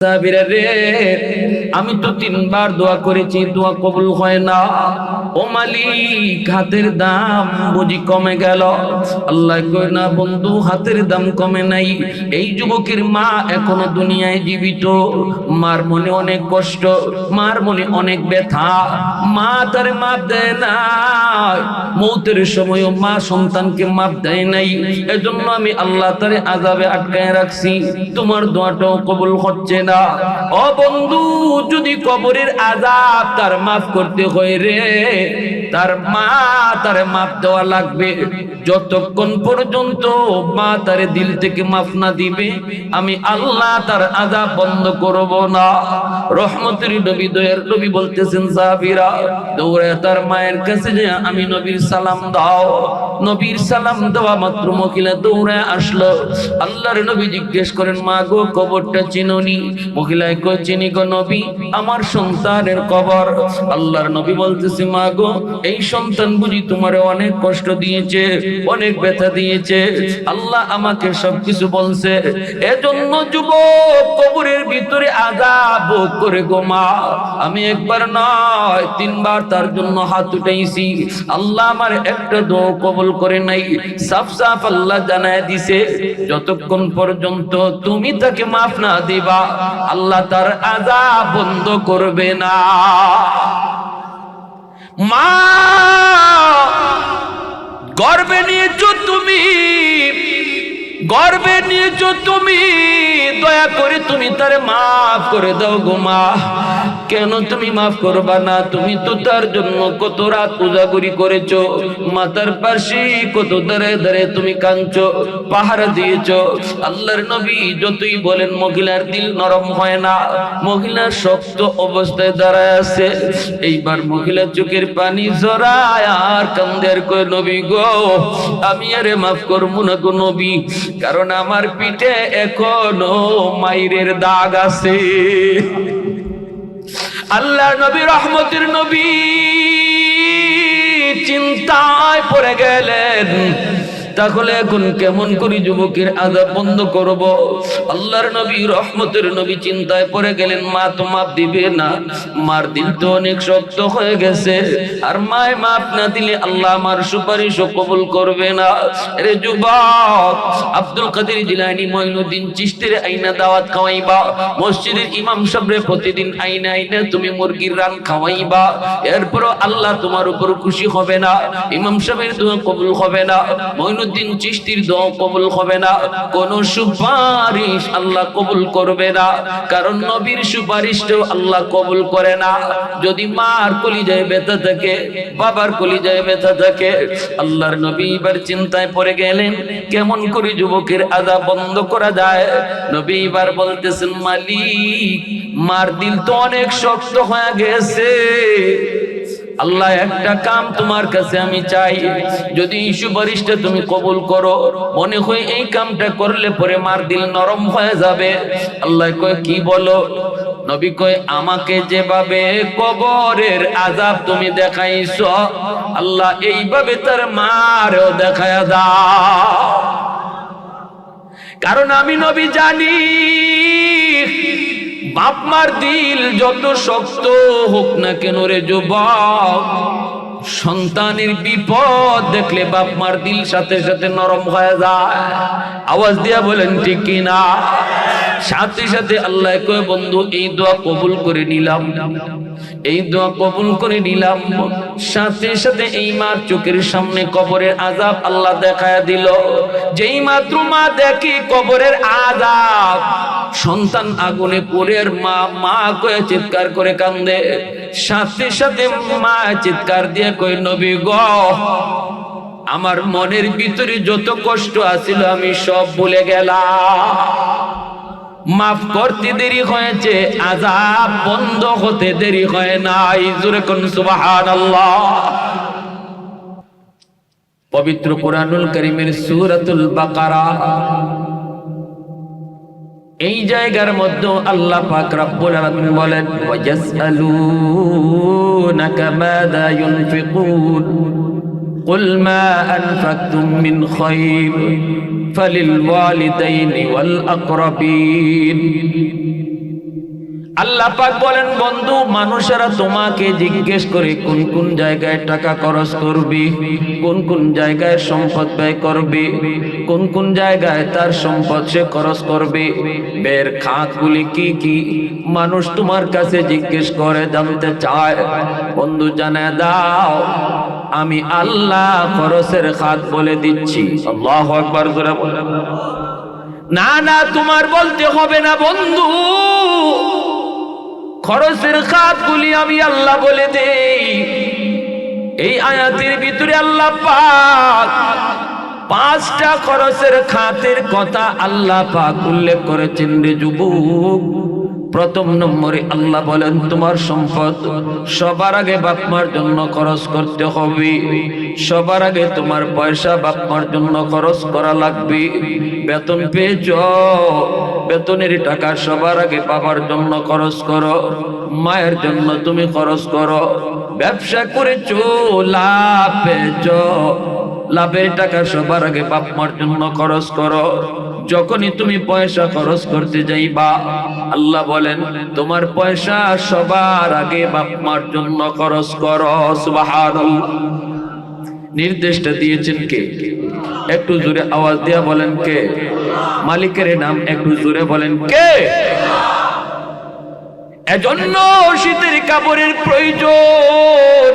সাবিরা রে, আমি তো 3 বার দোয়া করেছি, দোয়া কবুল হয় না। ও মালিক, হাতের দাম বুঝি কমে গেল? আল্লাহ কয় না বন্ধু, হাতের দাম কমে নাই। এই যুবকের মা এখনো দুনিয়ায় জীবিত। মার মনে অনেক কষ্ট, মার মনে অনেক ব্যথা। মা তার মাপ দেয় না, মৌতের সময়ও মা সন্তানকে মাপ দেয় নাই। এজন্য আমি আল্লাহ তারে আযাবে আটকায় রাখছি। তোমার দোয়াটাও কবুল হচ্ছে না। ও বন্ধু, যদি কবরের আযাব তার মাফ করতে হয় রে, তার মা তারে মাফ দেওয়া লাগবে। যতক্ষণ পর্যন্ত মা তারে দিল থেকে মাফ না দিবে, আমি আল্লাহ তার আযাব বন্ধ করব না। রহমতের নবী, দয়ার নবী বলতেছেন, সাহাবীরা দৌড়ে তার মায়ের কাছে যে আমি নবীর সালাম দাও। নবীর সালাম দেওয়া মাত্র মহিলা দৌড়ে আসলো। আল্লাহর নবী জিজ্ঞেস করেন, মা গো, কবরটা চিনোনি? মহিলায় কই, চিনি গো নবী, আমার সন্তানের কবর। আল্লাহর নবী বলতেছে, মা গো, এই সন্তান বুঝি তোমারে অনেক কষ্ট দিয়েছে, অনেক ব্যথা দিয়েছে। আল্লাহ আমাকে সবকিছু বলছে। এজন্য যুবক কবরের ভিতরে আযাব ভোগ করে গো মা। আমি একবার নয় 3 বার তার জন্য হাত উঠাইছি। আল্লাহ আমার একটা দোয়া কবুল করে নাই। সাফ সাফ আল্লাহ জানায় দিছে, যতক্ষণ পর্যন্ত তুমি তাকে মাফ না দিবা, আল্লাহ তার আযাব বন্ধ করবে না। মা গর্বে নিয়েছো তুমি, গর্বে নিয়েছো তুমি, দয়া করে তুমি তারে মাফ করে দাও গো মা। কেন তুমি মাফ করবা না? তুমি তো তার জন্য কত রাত উজাগরি করেছো, মাথার পাশে কত দাঁড়ে দাঁড়ে তুমি কাঁদছো, পাহারা দিয়েছো। আল্লাহর নবী যতই বলেন মহিলার দিল নরম হয় না, মহিলা শক্ত অবস্থায় দাঁড়ায় আছে। এইবার মহিলা চোখের পানি জড়ায় আর কান্দের কই, নবী গো, আমি আরে মাফ করবো না গো নবী, কারণ আমার পিঠে এখনো মাইরের দাগ আছে। আল্লাহ নবী, রহমতের নবী চিন্তায় পড়ে গেলেন, তাহলে এখন কেমন করে যুবকের আযাব বন্ধ করব? আল্লাহর নবী, রহমতের নবী চিন্তায় পড়ে গেলেন, মা তো মাপ দিবে না, মার দিল তো অনেক শক্ত হয়ে গেছে, আর মায় মাপ না দিলে আল্লাহ আমার সুপারিশও কবুল করবে না। আরে যুবক, আব্দুল কাদের জিলানী মঈনুদ্দিন চিশতির আইনা দাওয়াত খাওয়াইবা, মসজিদের ইমাম সাহেবরে প্রতিদিন আইনা আইনা তুমি মুরগির রান খাওয়াইবা, এরপরও আল্লাহ তোমার উপর খুশি হবে না, ইমাম সাহেবের দোয়া কবুল হবে না, মঈনুদ্দিন চিশতির দোয়া কবুল হবে না, কোন সুপারিশ আল্লাহ কবুল করবে না, কারণ নবীর সুপারিশটাও আল্লাহ কবুল করে না। যদি মার কলিজায় ব্যথা থাকে, বাবার কলিজায় ব্যথা থাকে। আল্লাহর নবী এবার চিন্তায় পড়ে গেলেন, কেমন করে যুবকের আযাব বন্ধ করা যায়। নবী এবার বলতেছেন, মালিক, মার দিল তো অনেক শক্ত হয়ে গেছে, আল্লাহ একটা কাম তোমার কাছে আমি চাই, যদি এই সুপারিশটা তুমি কবুল করো, মনে হয় এই কামটা করলে পরে মার দিল নরম হয়ে যাবে। আল্লাহ কয়, কি বলো? নবী কয়, আমাকে যেভাবে কবরের আযাব তুমি দেখাইছো, আল্লাহ এইভাবে তার মারও দেখায়া দাও, কারণ আমি নবী জানি বাপ মার দিল যত শক্ত হোক না কেন রে যুবক, সন্তানের বিপদ দেখলে বাপ মার দিল সাথে সাথে নরম হয়ে যায়। আওয়াজ দিয়া বলেন ঠিক কিনা? সাথে সাথে আল্লাহ কয়, বন্ধু এই দোয়া কবুল করে নিলাম, এই দোয়া কবুল করে নিলাম। সাথে সাথে এই মার চোখের সামনে কবরের আযাব আল্লাহ দেখায়া দিল। যেই মাত্র মা দেখি কবরের আযাব, সন্তান আগুনে পড়ে আর মা কয়ে চিৎকার করে কান্দে। সাথে সাথে মা চিৎকার দিয়ে কই, নবী গো, আমার মনের ভিতরে যত কষ্ট আছিল আমি সব ভুলে গেলাম, মাফ করতে দেরি হয়েছে, আযাব বন্ধ হতে দেরি হয় নাই। জোরে কোন সুবহানাল্লাহ। পবিত্র কুরআনুল কারীমের সূরাতুল বাকারা এই জায়গার মধ্যে আল্লাহ পাক রব্বুল আলামিন বলেন, ওয়ায়াসআলুনাকা মাযা ইউনফিকুন কুল মা আনফাকতুম মিন খায়র ফালিল ওয়ালিদাইনি ওয়াল আকরাবিন আল্লাহ পাক বলেন বন্ধু মানুষেরা তোমাকে জিজ্ঞেস করে কোন কোন জায়গায় টাকা খরচ করবি, কোন কোন জায়গায় সম্পদ ব্যয় করবি, কোন কোন জায়গায় তার সম্পদ সে খরচ করবে, ব্যয়ের খাতগুলি কি কি মানুষ তোমার কাছে জিজ্ঞেস করে জানতে চায়। বন্ধু জানায় দাও আমি আল্লাহ খরচের খাত বলে দিচ্ছি। আল্লাহু আকবার জোরে বলেন। না না তোমার বলতে হবে না বন্ধু, খরচের খাতগুলি আমি আল্লাহ বলে দেই। এই আয়াতের ভিতরে আল্লাহ পাক 5টা খরচের খাতের কথা আল্লাহ পাক উল্লেখ করেছেন রে যুবক। প্রথম নম্বরে আল্লাহ বলেন তোমার সম্পদ সবার আগে বাপ মার জন্য খরচ করতে হবে। সবার আগে তোমার পয়সা বাপ মার জন্য খরচ করা লাগবে। বেতন পেয়েছো, বেতনের টাকা সবার আগে বাবার জন্য খরচ করো, মায়ের জন্য তুমি খরচ করো। ব্যবসা করেছো, লাভ পেয়েছো, লাভের টাকা সবার আগে বাপ মার জন্য খরচ করো। যখনই তুমি পয়সা খরচ করতে যাইবা আল্লাহ বলেন তোমার পয়সা সবার আগে বাপ মার জন্য খরচ করো। সুবহানাল্লাহ। নির্দেশটা দিয়েছেন কে? একটু জোরে আওয়াজ দিয়া বলেন কে? মালিকের নাম একটু জোরে বলেন কে? এজন্য শীতের কাপড়ের প্রয়োজন।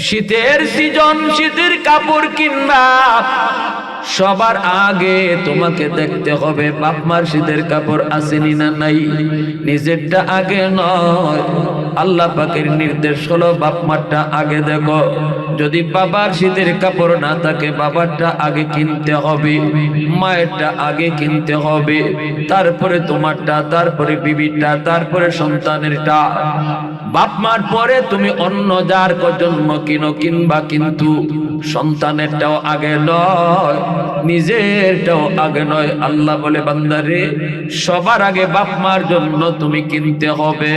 শীতের সিজন, শীতের কাপড় কিনবা সবার আগে তোমাকে দেখতে হবে বাপ মার শীতের কাপড় আসেনি না নাই। নিজেরটা আগে নয়, আল্লাহ পাকের নির্দেশ হলো বাপ মারটা আগে দেখো। যদি বাবার শীতের কাপড় না থাকে বাবারটা আগে কিনতে হবে, মায়েরটা আগে কিনতে হবে, তারপরে তোমারটা, তারপরে বিবিটা, তারপরে সন্তানেরটা। বাপ মার পরে তুমি অন্য যার জন্ম কিনবা, কিন্তু সন্তানেরটাও আগে নয়, নিজেরটাও আগে নয়। আল্লাহ বলে বান্দারে সবার আগে বাপ মার জন্য তুমি কিনতে হবে।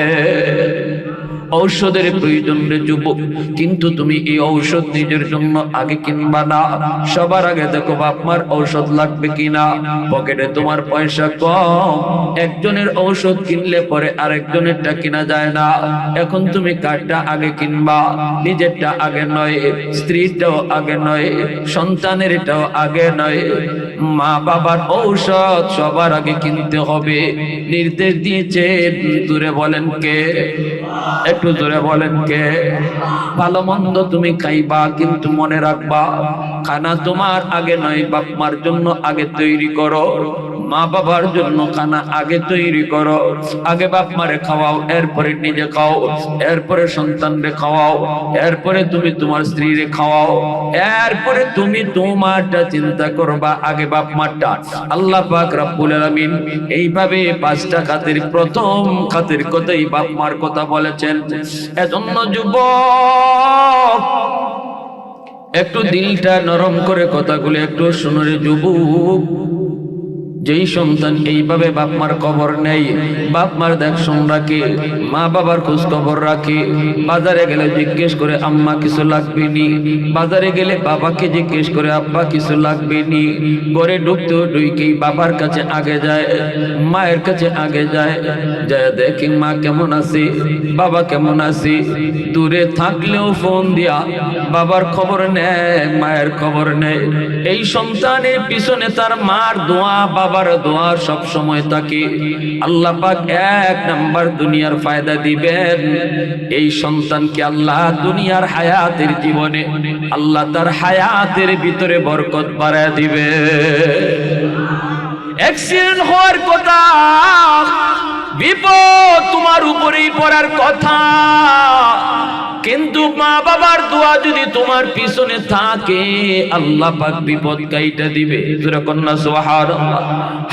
ঔষধের প্রয়োজন রে যুবক, কিন্তু তুমি এই ঔষধ নিজের জন্য আগে কিনবা না, সবার আগে দেখো বাপ মার ঔষধ লাগবে কিনা। পকেটে তোমার পয়সা কম, একজনের ঔষধ কিনলে পরে আরেকজনেরটা কিনা যায় না। এখন তুমি কারটা আগে কিনবা, নিজেরটা আগে নয়, স্ত্রীরটাও আগে নয়, সন্তানেরটাও আগে নয়। মা বাবার ঔষধ সবার আগে কিনতে হবে। নির্দেশ দিয়েছে, দূরে বলেন কে? একটু জোরে বলেন কে? ভালো মন্দ তুমি খাইবা, কিন্তু মনে রাখবা খানা তোমার আগে নয়, বাপ মার জন্য আগে তৈরি করো। মা বাবার জন্য খানা আগে তৈরি করো। আগে বাপ মারে খাওয়াও, এরপরে নিজে খাও, এরপরে সন্তানরে খাওয়াও, এরপরে তুমি তোমার স্ত্রীরে খাওয়াও, এরপরে তুমি তোমারটা চিন্তা করবা, আগে বাপ মারটা। আল্লাহ পাক রব্বুল আলামিন এইভাবে 5টা খাতের প্রথম খাতের কথাই বাপ মার কথা বলেছেন। এজন্য যুবক একটু দিলটা নরম করে কথাগুলো একটু শুনো রে যুবক। যেই সন্তান এইভাবে বাপ মার খবর নেই, বাপ মার দেখশন রাখে, মা বাবার খোঁজ খবর রাখে, বাজারে গেলে জিজ্ঞেস করে আম্মা কিছু লাগবে নি, বাজারে গেলে বাবাকে জিজ্ঞেস করে আব্বা কিছু লাগবে নি, ঘরে ঢুকতে ঢুকেই বাবার কাছে আগে যায়, মায়ের কাছে আগে যায়, যায় দেখে মা কেমন আছে, বাবা কেমন আছে। দূরে থাকলেও ফোন দিয়া বাবার খবর নেয়, মায়ের খবর নেয়। এই সন্তানের পিছনে তার মার দোয়া, বাবার দোয়া সব সময় থাকে। আল্লাহ পাক 1 নাম্বার দুনিয়ার ফায়দা দিবেন এই সন্তানকে। আল্লাহ দুনিয়ার হায়াতের জীবনে আল্লাহ তার হায়াতের ভিতরে বরকত বাড়ায় দিবে। অ্যাক্সিডেন্ট হওয়ার কথা, বিপদ তোমার উপরেই পড়ার কথা, কিন্তু মা বাবার দোয়া যদি তোমার পিছনে থাকে আল্লাহ পাক বিপদ কাইটা দিবে। যেরকম না সুবহানাল্লাহ।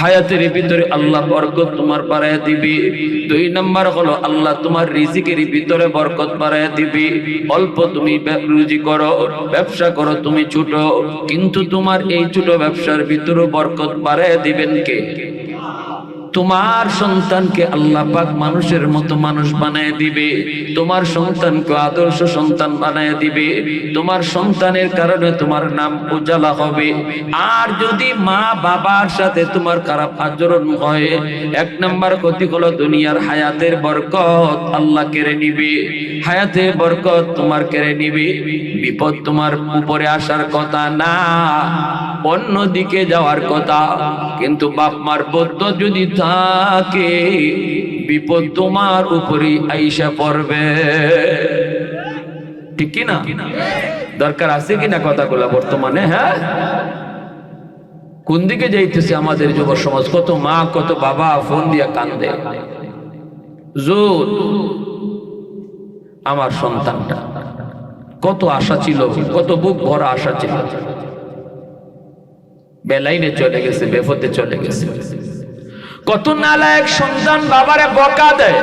হায়াতের ভিতরে আল্লাহ বরকত তোমার বাড়ায় দিবে। 2 নাম্বার হলো আল্লাহ তোমার রিজিকের ভিতরে বরকত বাড়ায় দিবে। অল্প তুমি রুজি করো, ব্যবসা করো তুমি ছোট, কিন্তু তোমার এই ছোট ব্যবসার ভিতরে বরকত বাড়ায় দিবেন কে? তোমার সন্তানকে আল্লাহ পাক মানুষের মতো মানুষ বানায় দিবে, তোমার সন্তানকে আদর্শ সন্তান বানায় দিবে, তোমার সন্তানের কারণে তোমার নাম উজালা হবে। আর যদি মা বাবার সাথে তোমার খারাপ আচরণ হয়, এক নাম্বার ক্ষতি হলো দুনিয়ার হায়াতের বরকত আল্লাহ কেড়ে নিবে, হায়াতের বরকত তোমার কেড়ে নিবে। বিপদ তোমার উপরে আসার কথা না, অন্যদিকে যাওয়ার কথা। কিন্তু বাপ মার বদ্ধ যদি থাকে, বিপদ তোমার উপরে আইসা পড়বে। ঠিক কি না? দরকার আছে কিনা কথাগুলা বর্তমানে? হ্যাঁ, কোন দিকে যাইতেছে আমাদের যুব সমাজ? কত মা কত বাবা ফোন দিয়া কান্দে, জোর আমার সন্তানটা, কত আশা ছিল, কত বুক ভরা আশা ছিল, বেলাইনে চলে গেছে, বেফতে চলে গেছে। কত নালায়েক সন্তান বাবারে বকা দেয়,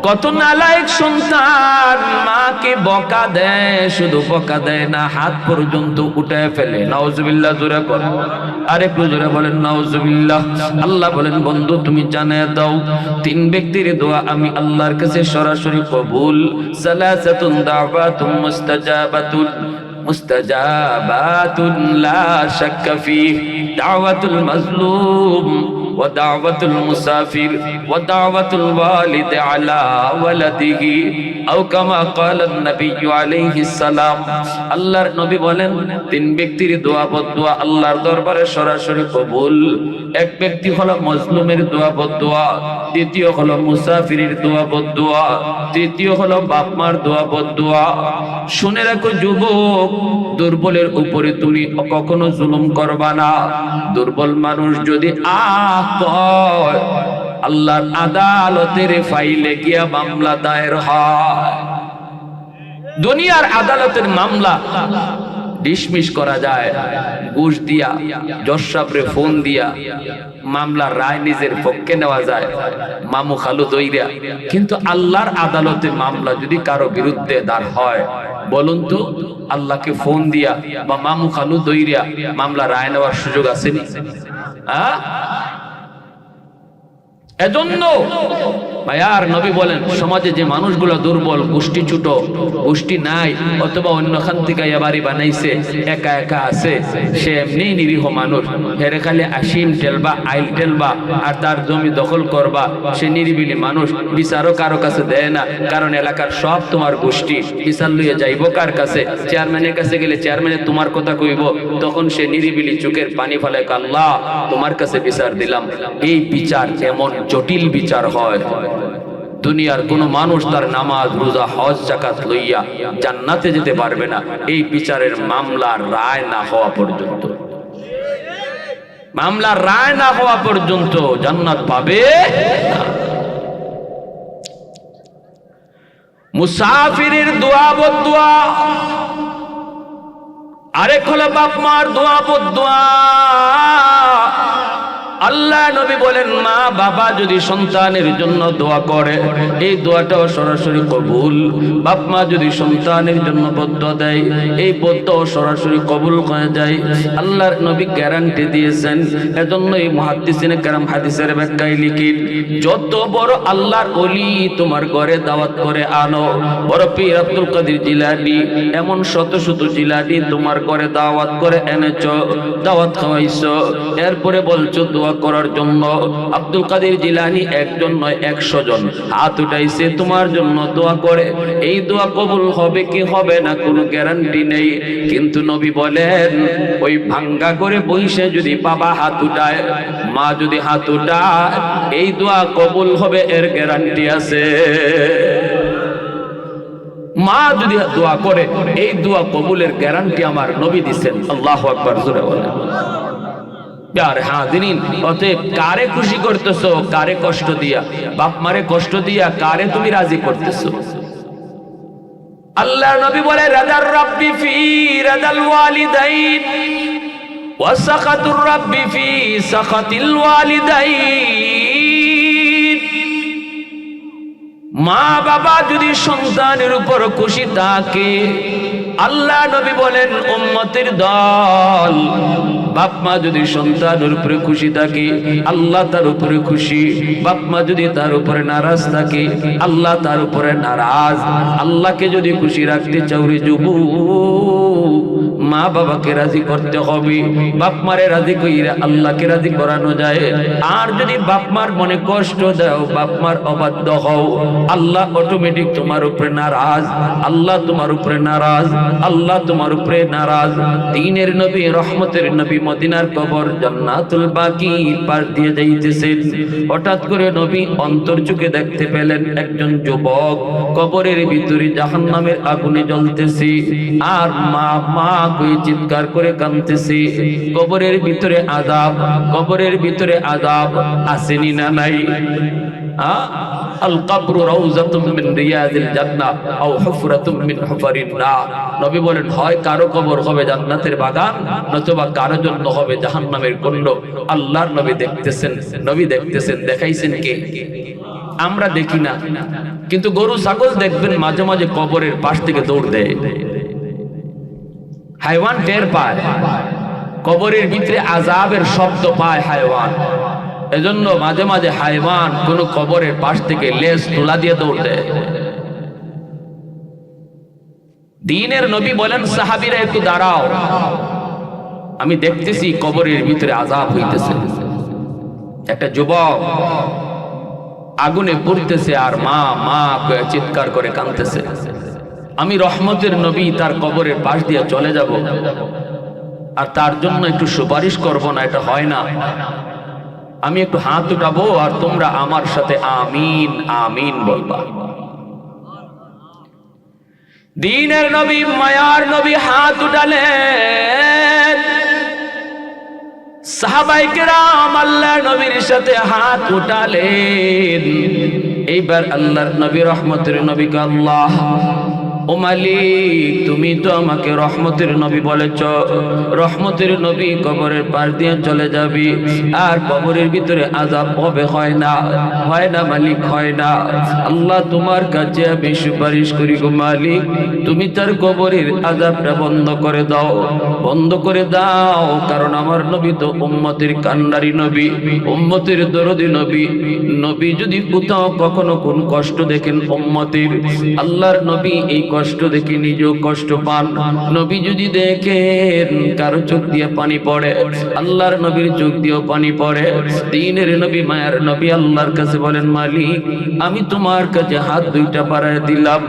কত নালায়েক সন্তান মাকে বকা দেয়, শুধু বকা দেয় না, হাত পর্যন্ত উঠায় ফেলে। নাউজুবিল্লাহ, জোরে বলেন, আরেকটু জোরে বলেন নাউজুবিল্লাহ। আল্লাহ বলেন, বন্ধু তুমি জানিয়ে দাও, তিন ব্যক্তির দোয়া আমি আল্লাহর কাছে সরাসরি কবুল। সালাসাতুন দাওয়াতুম মুস্তাজাবাতুন লা শাক্কা ফিহ, দাওয়াতুল মাজলুম ওয়া দাওয়াতুল মুসাফির ওয়া দাওয়াতুল ওয়ালিদ আলা ওয়ালাদিহি আও কামা ক্বালা নবী আলাইহিস সালাম। আল্লাহর নবী বলেন, তিন ব্যক্তির দোয়া বদদোয়া আল্লাহর দরবারে সরাসরি কবুল। এক ব্যক্তি হলো মজলুমের দোয়া বদদোয়া, দ্বিতীয় হলো মুসাফিরের দোয়া বদদোয়া, তৃতীয় হলো বাপ মার দোয়া বদদোয়া। শুনে রাখো যুবক, দুর্বলের উপরে তুমি কখনো জুলুম করবা না। দুর্বল মানুষ যদি কয়, আল্লাহর আদালতের ফাইলে গিয়া মামলা দায়ের হয়। দুনিয়ার আদালতের মামলা ডিসমিস করা যায় ঘুষ দিয়া, জজ সাহেবরে ফোন দিয়া, মামলার রায় নিজের পক্ষে নেওয়া যায়, মামু খালু দইরা। কিন্তু আল্লাহর আদালতে মামলা যদি কারো বিরুদ্ধে দাঁড় হয়, বলুন তো আল্লাহকে ফোন দিয়া বা মামু খালু দইরা মামলা রায় নেওয়ার সুযোগ আসেনি? এজন্য ভাইয়ার নবী বলেন, সমাজে যে মানুষগুলো দুর্বল, গোষ্ঠী ছোট, গোষ্ঠী নাই, অথবা অন্যখান থেকে বাড়ি বানাইছে, একা একা আছে, সে এমনি নিরীহ মানুষ, হেরে খালি আসিম টেলবা, আইল টেলবা আর তার জমি দখল করবা, সে নিরিবিলি মানুষ, বিচারও কারো কাছে দেয় না, কারণ এলাকার সব তোমার গোষ্ঠী। বিচার লইয়া যাইব কার কাছে? চেয়ারম্যানের কাছে গেলে চেয়ারম্যানে তোমার কথা কইব, তখন সে নিরিবিলি চোখের পানি ফেলে, আল্লাহ তোমার কাছে বিচার দিলাম। এই বিচার এমন জটিল বিচার হয়, দুনিয়ার কোন মানুষ তার নামাজ রোজা হজ যাকাত লইয়া জান্নাতে যেতে পারবে না এই বিচারের মামলার রায় না হওয়া পর্যন্ত। মামলার রায় না হওয়া পর্যন্ত জান্নাত পাবে না। মুসাফিরের দোয়া বদদোয়া, আরেক হলো বাপ মার দোয়া বদদোয়া। আল্লাহ নবী বলেন, মা বাবা যদি সন্তানের জন্য দোয়া করে, এই দোয়াটাও সরাসরি কবুল। বাপ মা যদি সন্তানের জন্য বদদোয়া দেয়, এই বদদোয়া সরাসরি কবুল হয়ে যায়। আল্লাহর নবী গ্যারান্টি দিয়েছেন। এজন্যই মুহাদ্দিসিনে কেরাম হাদিসের ব্যাখ্যায় লিখেন, যত বড় আল্লাহর ওলি তোমার ঘরে দাওয়াত করে আনো, বড় পীর আব্দুল কাদের জিলানী এমন শত শত জিলানী তোমার ঘরে দাওয়াত করে এনেছো, দাওয়াত খাওয়াইছো, এরপরে বলছো দোয়া করার জন্য। আব্দুল কাদের জিলানী একজন নয় 100 জন হাত উঠাইছে তোমার জন্য দোয়া করে। এই দোয়া কবুল হবে কি হবে না কোনো গ্যারান্টি নেই, কিন্তু নবী বলেন, ওই ভাঙ্গা করে বইসে যদি বাবা হাত উঠায়, মা যদি হাত উঠায়, এই দোয়া কবুল হবে এর গ্যারান্টি আছে। মা যদি দোয়া করে, এই দোয়া কবুলের গ্যারান্টি আমার নবী দিচ্ছেন। আল্লাহু আকবার, জোরে বলেন। অতএব কারে খুশি করতেছো, কারে কষ্ট দিয়া, বাপ মারে কষ্ট দিয়া কারে তুমি রাজি করতেছো? আল্লাহ নবী বলে, রাদার রাব্বি ফি রাদাল ওয়ালিদাইন ওয়া সাখাতুর রাব্বি ফি সাখাতিল ওয়ালিদাইন। মা বাবা যদি সন্তানের উপর খুশি থাকে, আল্লাহ নবী বলেন উম্মতের দল, বাপ মা যদি সন্তানের উপরে খুশি থাকে আল্লাহ তার উপরে খুশি, বাপ মা যদি তার উপরে নারাজ থাকে আল্লাহ তার উপরে নারাজ। আল্লাহকে যদি খুশি রাখতে চাও রে যুবক, মা বাবাকে রাজি করতে হবে। বাপ মারে রাজি কইরা আল্লাহকে রাজি করানো যায়। আর যদি বাপ মার মনে কষ্ট দাও, বাপ মার অবাধ্য হও, আল্লাহ অটোমেটিক তোমার উপরে নারাজ, আল্লাহ তোমার উপরে নারাজ, আল্লাহ তোমার উপরে নারাজ। দ্বীনের নবী রহমতের নবী মদিনার কবর জান্নাতুল বাকি পার দিয়ে যাইতেছেন। হঠাৎ করে নবী অন্তর চোখে দেখতে পেলেন একজন যুবক কবরের ভিতরে জাহান্নামের আগুনে জ্বলতেছে, আর মা মা কই চিৎকার করে কাঁদতেছে। কবরের ভিতরে আযাব, কবরের ভিতরে আযাব আসেনি না নাই? আল কবরু রাউযাতুম মিন রিয়াদিল জান্নাহ আও হুফরাতুম মিন হুফারিন নার। নবী বলেন হয় কারো কবর হবে জান্নাতের বাগান, নতুবা কারো জন্য হবে জাহান্নামের কুণ্ড। আল্লাহর নবী দেখতেছেন, নবী দেখতেছেন, দেখাইছেন কে? আমরা দেখি না, কিন্তু গরু ছাগল দেখবেন মাঝে মাঝে কবরের পাশ থেকে দৌড় দেয়। হাইওয়ান টের পায়, কবরের ভিতরে আযাবের শব্দ পায় হাইওয়ান। এজন্য মাঝে মাঝে হাইওয়ান কোন কবরের পাশ থেকে লেজ তোলা দিয়ে দৌড় দেয়। দ্বীনের নবী বলেন সাহাবীরা একটু দাঁড়াও, আমি দেখতেছি কবরের ভিতরে আযাব হইতেছে। একটা যুবক আগুনে পুড়তেছে আর মা মা চিৎকার করে কাঁদতেছে। আমি রহমতের নবী তার কবরের পাশ দিয়ে চলে যাব আর তার জন্য একটু সুপারিশ করব না, এটা হয় না। আমি একটু হাত উঠাবো আর তোমরা আমার সাথে আমিন আমিন বলবা। দ্বীনের নবী মায়ার নবী হাত উঠালেন, সাহাবায়ে কেরাম আল্লাহর নবীর সাথে হাত উঠালেন। এইবার আল্লাহর নবী রহমতের নবীকে আল্লাহ ও মালিক তুমি তো আমাকে রহমতের নবী বলেছ, রহমতের নবী কবরের পার দিয়ে চলে যাবি আর কবরের ভিতরে আযাব হবে, হয় না, হয় না মালিক, হয় না। আল্লাহ তোমার কাছে আমি সুপারিশ করি গো মালিক, তুমি তার কবরের আযাবটা বন্ধ করে দাও, বন্ধ করে দাও। কারণ আমার নবী তো উম্মতের কান্ডারি নবী, উম্মতের দরদি নবী। নবী যদি কোথাও কখনো কোন কষ্ট দেখেন উম্মতের, আল্লাহর নবী এই কষ্ট দেখে নিজেও কষ্ট পান। নবী যদি দেখেন কারো চোখ দিয়ে পানি পড়ে, আল্লাহর নবীর চোখ দিয়েও পানি পড়ে। দ্বীনের নবী মায়ার নবী আল্লাহর কাছে বলেন মালিক আমি তোমার কাছে হাত দুইটা বাড়ায় দিলাম,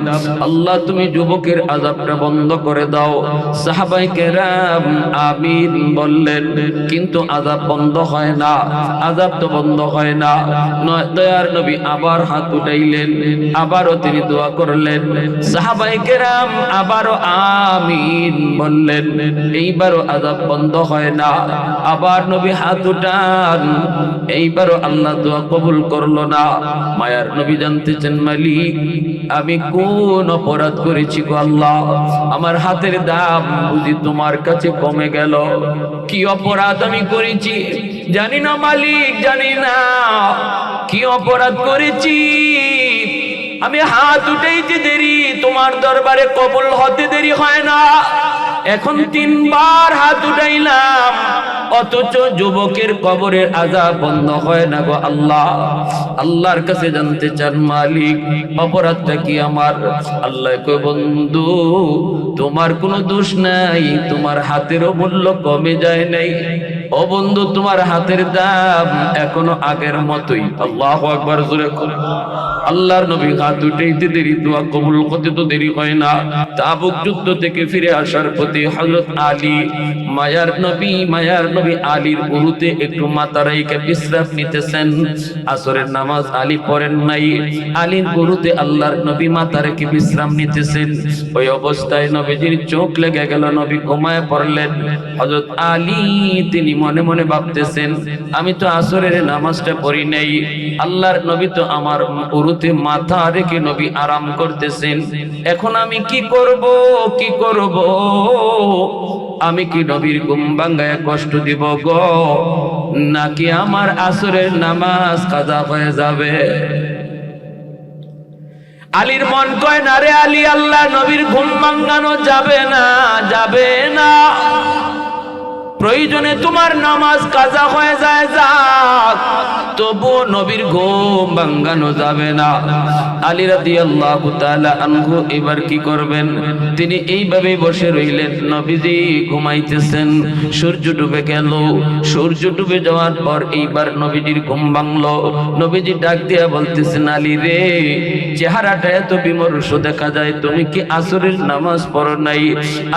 আল্লাহ তুমি যুবকের আযাবটা বন্ধ করে দাও। সাহাবায়ে কেরাম আমিন বললেন, কিন্তু আযাব বন্ধ হয় না, আযাব তো বন্ধ হয় না। দয়ার নবী আবার হাত উঠাইলেন, আবারও তিনি দোয়া করলেন। সাহাবায়ে কেরাম আবারও আমিন বললেন, এইবারও আযাব বন্ধ হয় না। আবার নবী হাত উঠান, এইবারও আল্লাহ দোয়া কবুল করলো না। মায়ার নবী জানতেছেন মালিক আমি কোন অপরাধ করেছি গো আল্লাহ, আমার হাতের দাম বুঝি তোমার কাছে কমে গেল? কি অপরাধ আমি করেছি জানি না মালিক, জানি না কি অপরাধ করেছি। আমি হাত উঠাইতে দেরি, তোমার দরবারে কবুল হতে দেরি হয় না। এখন 3 বার হাত উঠাইলাম, অথচ যুবকের কবরের আযাব বন্ধ হয় না গো আল্লাহ। আল্লাহর কাছে জানতে চান মালিক অপরাধটা কি আমার? আল্লাহ কয় বন্ধু তোমার কোনো দোষ নাই, তোমার হাতেরও মূল্য কমে যায় নাই। ও বন্ধু তোমার হাতের দাম এখনো আগের মতোই। আল্লাহু আকবার জোরে করে। আল্লাহর নবী হাত উঠাইতে দেরি, দোয়া কবুল হতে তো দেরি হয় না। তাবুক যুদ্ধ থেকে ফিরে আসার পথে হযরত আলী মায়ার নবী আলীর উরুতে একটু মাথা রেখে বিশ্রাম নিতেছেন। আসরের নামাজ আলী পড়েন নাই, আলীর উরুতে আল্লাহর নবী মাথা রেখে বিশ্রাম নিতেছেন। ওই অবস্থায় নবীজির চোখ লেগে গেল, নবী ঘুমায় পড়লেন। হযরত আলী তিনি মনে মনে ভাবতেছেন আমি তো আসরের নামাজটা পড়ি নাই, আল্লাহর নবী তো আমার উরুতে মাথা রেখে নবী আরাম করতেছেন, এখন আমি কি করব, কি করব? আমি কি নবীর ঘুম ভাঙায় কষ্ট দিব গো, নাকি আমার আসরের নামাজ কাজা হয়ে যাবে? আলীর মন কয় না রে আলী, আল্লাহ নবীর ঘুম ভাঙানো যাবে না, যাবে না। প্রয়োজনে তোমার নামাজ কাজা হয়ে যায় যাক, তবুও নবীর ঘুম ভাঙানো যাবে না। আলী রাদিয়াল্লাহু তাআলা আনহু এবার কি করবেন? তিনি এইভাবে বসে রইলেন। নবীজি ঘুমাইতেছেন, সূর্য ডুবে গেল। সূর্য ডুবে যাওয়ার পর এইবার নবীজির ঘুম ভাঙলো। নবীজি ডাক দিয়া বলতেছেন, আলী রে, চেহারাটা এত বিমর্ষ দেখা যায়, তুমি কি আসরের নামাজ পড়ো নাই?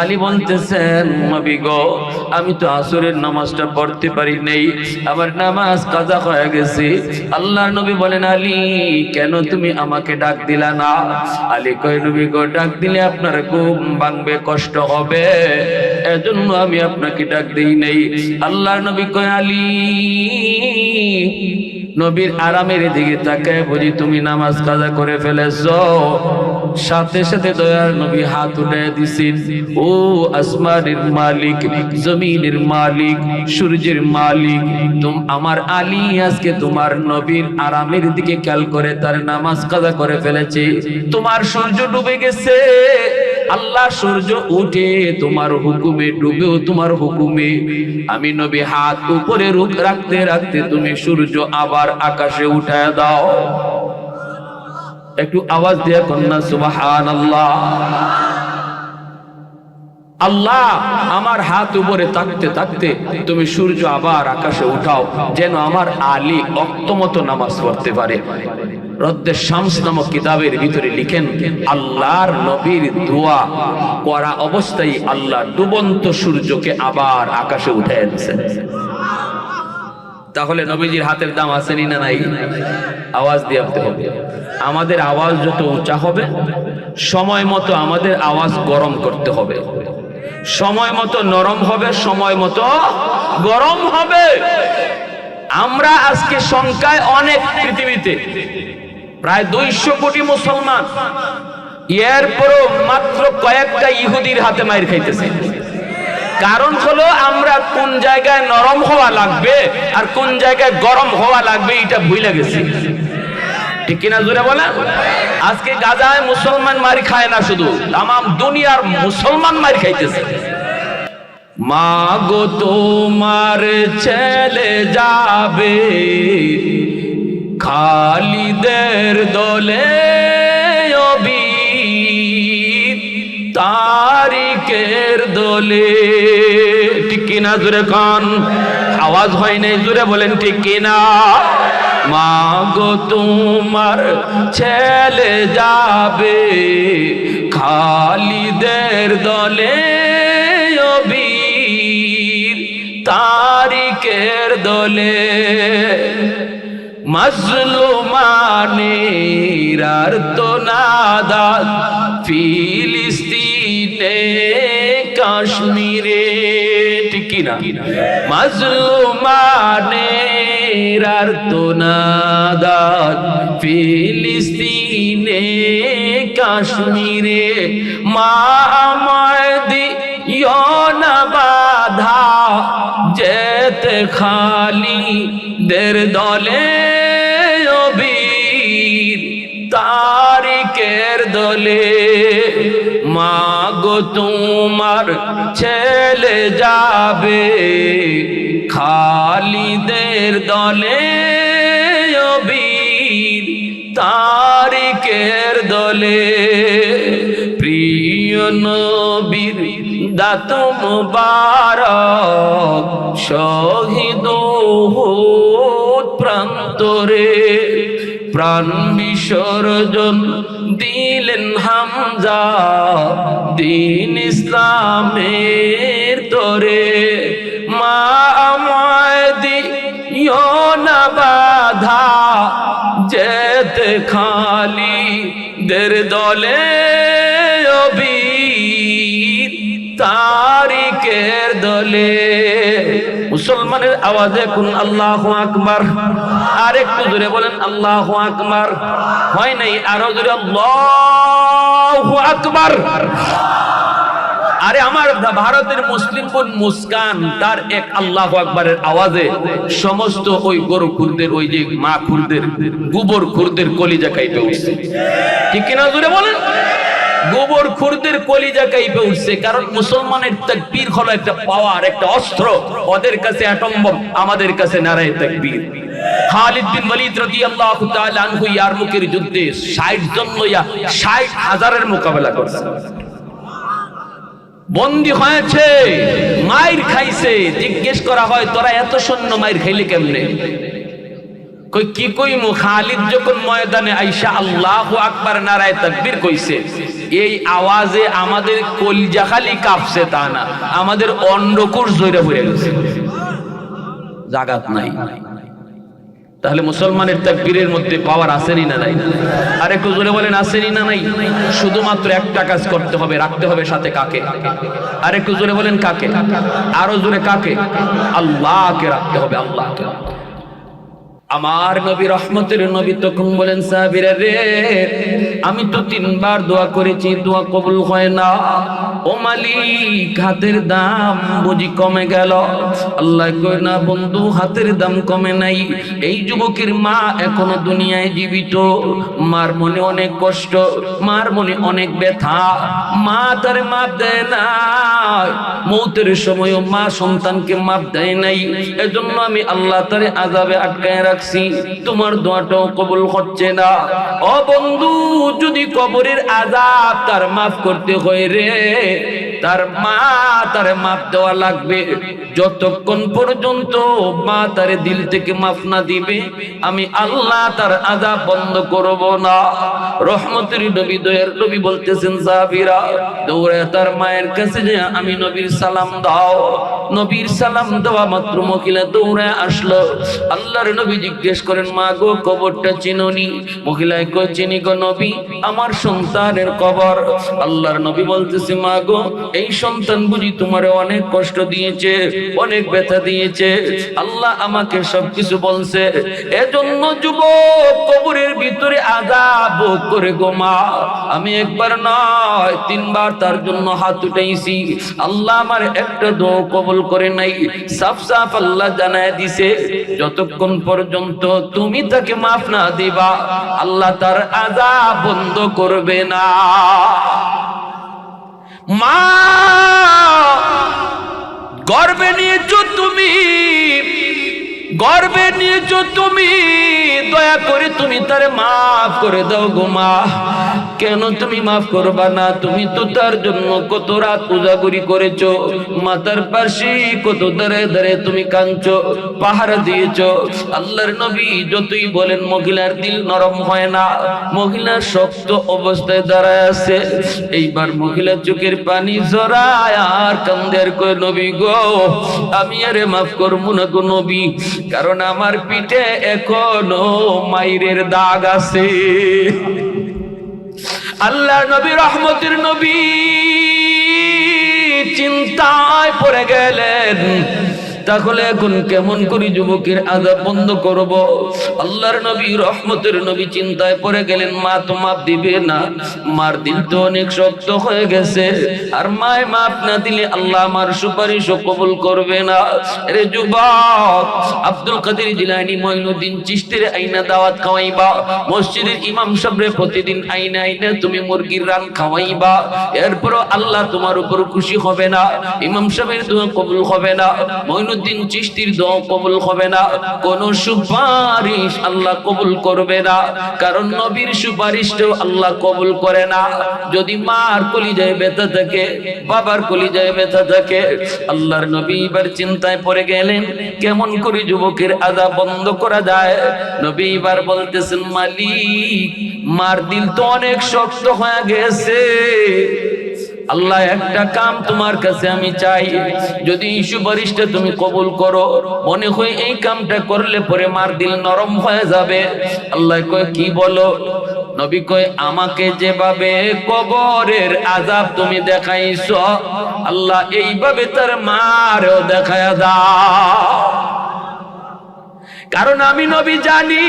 আলী বলতেছেন, নবী গো, আমি তো আসরের নামাজটা পড়তে পারি নাই, আমার নামাজ কাজা হয়ে গেছে। আল্লাহর নবী বলেন, আলী কেন তুমি আমাকে ডাক দিলা না? আলী কয়, নবী গো, ডাক দিলে আপনার ঘুম ভাঙবে, কষ্ট হবে, এজন্য আমি আপনাকে ডাক দেই নাই। আল্লাহর নবী কয়, আলী নবীর আরামের দিকে তাকায় বুঝি তুমি নামাজ কাজা করে ফেলেছো। সাথে সাথে দয়ার নবী হাত উঠায় দিছেন, ও আসমানের মালিক, জমিনের মালিক, সূর্যের মালিক, আমার আলী আজকে তোমার নবীর আরামের দিকে খেয়াল করে তার নামাজ কাজা করে ফেলেছে। তোমার সূর্য ডুবে গেছে, আল্লাহ সূর্য উঠে তোমার হুকুমে, ডুবেও তোমার হুকুমে। আমি নবী হাত উপরে রাখতে রাখতে তুমি সূর্য আবার আকাশে উঠায় দাও। একটু আওয়াজ দিয়ে কন্যা সুবহানাল্লাহ। আল্লাহ আমার হাত উপরে থাকতে থাকতে তুমি সূর্য আবার আকাশে উঠাও, যেন আমার আলী অক্তমত নামাজ পড়তে পারে। রদ্দে শামস নামক কিতাবের ভিতরে লিখেন, আল্লাহর নবীর দোয়া করা অবস্থায় আল্লাহ ডুবন্ত সূর্যকে আবার আকাশে উঠায় দিয়েছেন। তাহলে নবীজির হাতের দাম আসেনি না নাই? আওয়াজ দিয়ে হবে। আমাদের আওয়াজ যত উঁচা হবে, সময় মতো আমাদের আওয়াজ গরম করতে হবে, সময় মতো নরম হবে, সময় মতো গরম হবে। আমরা আজকে সংখ্যায় অনেক, পৃথিবীতে প্রায় 200 কোটি মুসলমান, এরপরও মাত্র কয়েকটা ইহুদির হাতে মাইর খাইতেছে। কারণ হলো আমরা কোন জায়গায় নরম হওয়া লাগবে আর কোন জায়গায় গরম হওয়া লাগবে এটা ভুলে গেছি। ঠিক কিনা জোরে বলেন? আজকে গাজায় মুসলমান মার খায় না, শুধু তাম দুনিয়ার মুসলমান মার খাইতেছে। মা গো তোমার ছেলে যাবে খালিদের দলে, তারিকের দলে। ঠিক কিনা জোরে কান, আওয়াজ হয় নাই, জোরে বলেন ঠিক কিনা। মা গো তোমার ছেলে যাবে খালিদের দলে, তারিকের দলে। মাজলুমানের আর্তনাদ ফিলিস্তিনে কাশ্মীরে। ঠিক কিনা? মাজলুমানের আর্তনাদ ফিলিস্তিনে কাশ্মীরে। মা আমায় দিও না বাধা, যেতে খালিদের দলে, তারিকের দলে। মা গো তোমার ছেলে যাবে খালিদের দলে, তারিকের দলে। প্রিয় নবীর দাত মুবারক শহীদ উহুদ প্রান্তরে, প্রাণ বিসর্জন দিলেন হামজা দ্বীন ইসলামের তরে। মা আমায় দিও না বাধা, যেতে খালিদের দলে, তারিকের দলে। মুসলমানের আওয়াজে কোন আল্লাহু আকবার। আর একটু জোরে বলেন আল্লাহু আকবার। হয় নাই? আরো জোরে আল্লাহু আকবার। আরে আমার ভারতের মুসলিম বোন মুস্কান, তার এক আল্লাহু আকবারের আওয়াজে সমস্ত ওই গরু খুরদের, ওই যে মা খুরদের, গোবর খুরদের কলিজা কাঁপে উঠছে। ঠিক কিনা জোরে বলেন? গোবর খুরদের কলিজা কাঁপে উঠছে। কারণ মুসলমানের তাকবীর হলো একটা পাওয়ার, একটা অস্ত্র। ওদের কাছে অ্যাটম বম, আমাদের কাছে নারায়ে তাকবীর। খালিদ বিন ওয়ালিদ রাদিয়াল্লাহু তাআলা আনহু ইয়ারমুকের যুদ্ধে 60 জন লইয়া 60,000-এর মোকাবেলা করছে। বন্দী হয়েছে, মাইর খাইছে। জিজ্ঞেস করা হয়, তোরা এত সৈন্য মাইর খাইলে কেমনে? কই কি কইমু, খালিদ যখন ময়দানে আইসা আল্লাহু আকবার নারায়ে তাকবীর কইছে, এই আওয়াজে আমাদের কলিজা খালি কাঁপছে তা না, আমাদের অন্ডকোষ জইরা পড়ে গেছে, জাগাত নাই। তাহলে মুসলমানের তাকবীরের মধ্যে পাওয়ার আসেনি না নাই? আর একটু জোরে বলেন, আসেনি না নাই? শুধুমাত্র একটা কাজ করতে হবে, রাখতে হবে সাথে কাকে? আর একটু জোরে বলেন, কাকে? আরো জোরে, কাকে? আল্লাহকে রাখতে হবে, আল্লাহকে। আমার নবী, রহমতের নবী, তখন বলেন, সাহাবীরা রে, আমি তো 3 বার দোয়া করেছি, দোয়া কবুল হয় না। ও মালিক, হাতের দাম বুঝি কমে গেল? আল্লাহ কয়, না বন্ধু, হাতের দাম কমে নাই। এই যুবকের মা এখনো দুনিয়ায় জীবিত। মার মনে অনেক কষ্ট, মার মনে অনেক ব্যথা। মা তার মাপ দেয় না, মৌতের সময়ও মা সন্তানকে মাপ দেয় নাই। এজন্য আমি আল্লাহ তারে আযাবে আটকায় রাখছি, তোমার দোয়াটাও কবুল হচ্ছে না। ও বন্ধু, যদি কবরের আযাব তার মাফ করতে হয় রে, তার মা তারে মাফ দেওয়া লাগবে। যতক্ষণ পর্যন্ত মা তারে দিল থেকে মাফ না দিবে, আমি আল্লাহ তার আযাব বন্ধ করব না। রহমতের নবী, দয়ার নবী বলতেছেন, সাহাবীরা দৌড়ে তার মায়ের কাছে যে আমি নবীর সালাম দাও। নবীর সালাম দেওয়া মাত্র মহিলা দৌড়ে আসলো। আল্লাহর নবী জিজ্ঞেস করেন, মা গো, কবরটা চিনোনি? মহিলায় কই, চিনি গো নবী, আমার সন্তানের কবর। আল্লাহর নবী বলতেছে, মা গো, এই সন্তান বুঝি তোমারে অনেক কষ্ট দিয়েছে, অনেক ব্যথা দিয়েছে। আল্লাহ আমাকে সবকিছু বলছে, এজন্য যুবক কবরের ভিতরে আযাব ভোগ করে গো মা। আমি একবার নয় 3 বার তার জন্য হাত উঠাইছি, আল্লাহ আমার একটা দোয়া কবুল করে নাই। সাফ সাফ আল্লাহ জানায় দিছে, যতক্ষণ পর্যন্ত তুমি তাকে মাফ না দিবা, আল্লাহ তার আযাব বন্ধ করবে না। মা গর্বে নিয়েছো তুমি, গর্বে নিয়েছো তুমি, দয়া করে তুমি তারে মাফ করে দাও গো মা। কেন তুমি মাফ করবা না? তুমি তো তার জন্য কত রাত উজাগরি করেছো, মাতার পাশে কত দাঁড়ায় দাঁড়ায় তুমি কাঁদছো, পাহারা দিয়েছো। আল্লাহর নবী যতই বলেন মহিলার দিল নরম হয় না, মহিলা শক্ত অবস্থায় দাঁড়ায় আছে। এইবার মহিলা চোখের পানি জড়ায় আর কান্দের কই, নবী গো, আমি আরে মাফ করবো না গো নবী, কারণ আমার পিঠে এখনো মাইরের দাগ আছে। আল্লাহ নবী, রহমতের নবী চিন্তায় পড়ে গেলেন, তাহলে এখন কেমন করে যুবকের আযাব বন্ধ করব? আল্লাহর নবী, রহমতের নবী চিন্তায় পড়ে গেলেন, মা তো মাপ দিবে না, মার দিল তো অনেক শক্ত হয়ে গেছে, আর মায় মাপ না দিলে আল্লাহ আমার সুপারিশও কবুল করবে না। আরে যুবক, আব্দুল কাদের জিলানী, মঈনুদ্দিন চিশতির আইনা দাওয়াত খাওয়াইবা, মসজিদের ইমাম সাহেবরে প্রতিদিন আইনা আইনা তুমি মুরগির রান খাওয়াইবা, এরপরও আল্লাহ তোমার উপর খুশি হবে না, ইমাম সাহেবের দোয়া কবুল হবে না, মঈনুদ্দিন চিশতির দোয়া কবুল হবে না, কোন সুপারিশ আল্লাহ কবুল করবে না, কারণ নবীর সুপারিশও আল্লাহ কবুল করে না। যদি মার কলিজায় ব্যথা থাকে, বাবার কলিজায় ব্যথা থাকে। আল্লাহর নবী এবার চিন্তায় পড়ে গেলেন, কেমন করে যুবকের আযাব বন্ধ করা যায়। নবী এবার বলতেছেন, মালিক, মার দিল তো অনেক শক্ত হয়ে গেছে, আল্লাহ একটা কাম তোমার কাছে আমি চাই, যদি এই সুপারিশটা তুমি কবুল করো, মনে হয় এই কামটা করলে পরে মার দিল নরম হয়ে যাবে। আল্লাহ কয়, কি বলো? নবী কয়, আমাকে যেভাবে কবরের আযাব তুমি দেখাইছো, আল্লাহ এইভাবে তার মারও দেখায়া দাও, কারণ আমি নবী জানি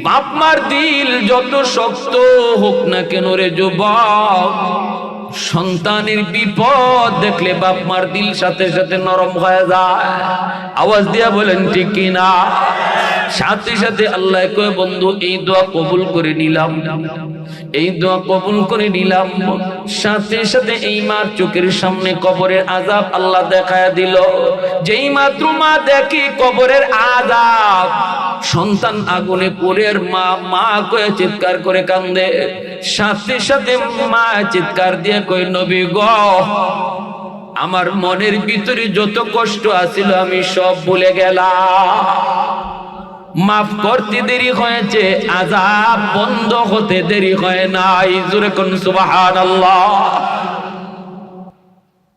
বাপ মার দিল যত শক্ত হোক না কেন রে যুবক, সন্তানের বিপদ দেখলে বাপ মার দিল সাথে সাথে নরম হয়ে যায়। আওয়াজ দিয়া বলেন ঠিক কিনা? সাথে সাথে আল্লাহ কয় বন্ধু এই দোয়া কবুল করে নিলাম, এই দোয়া কবুল করে নিলাম। সাথে সাথে এই মার চোখের সামনে কবরের আযাব আল্লাহ দেখায়া দিল। যেই মাত্র মা দেখি কবরের আযাব, সন্তান আগুনে পড়ে আর মা মা কয়ে চিৎকার করে কান্দে। সাথে সাথে মা চিৎকার দিয়ে কই নবী গো, আমার মনের ভিতরে যত কষ্ট আছিল আমি সব ভুলে গেলাম। মাফ করতে দেরি হয়েছে, আযাব বন্ধ হতে দেরি হয় নাই। জোরে কোন সুবহানাল্লাহ।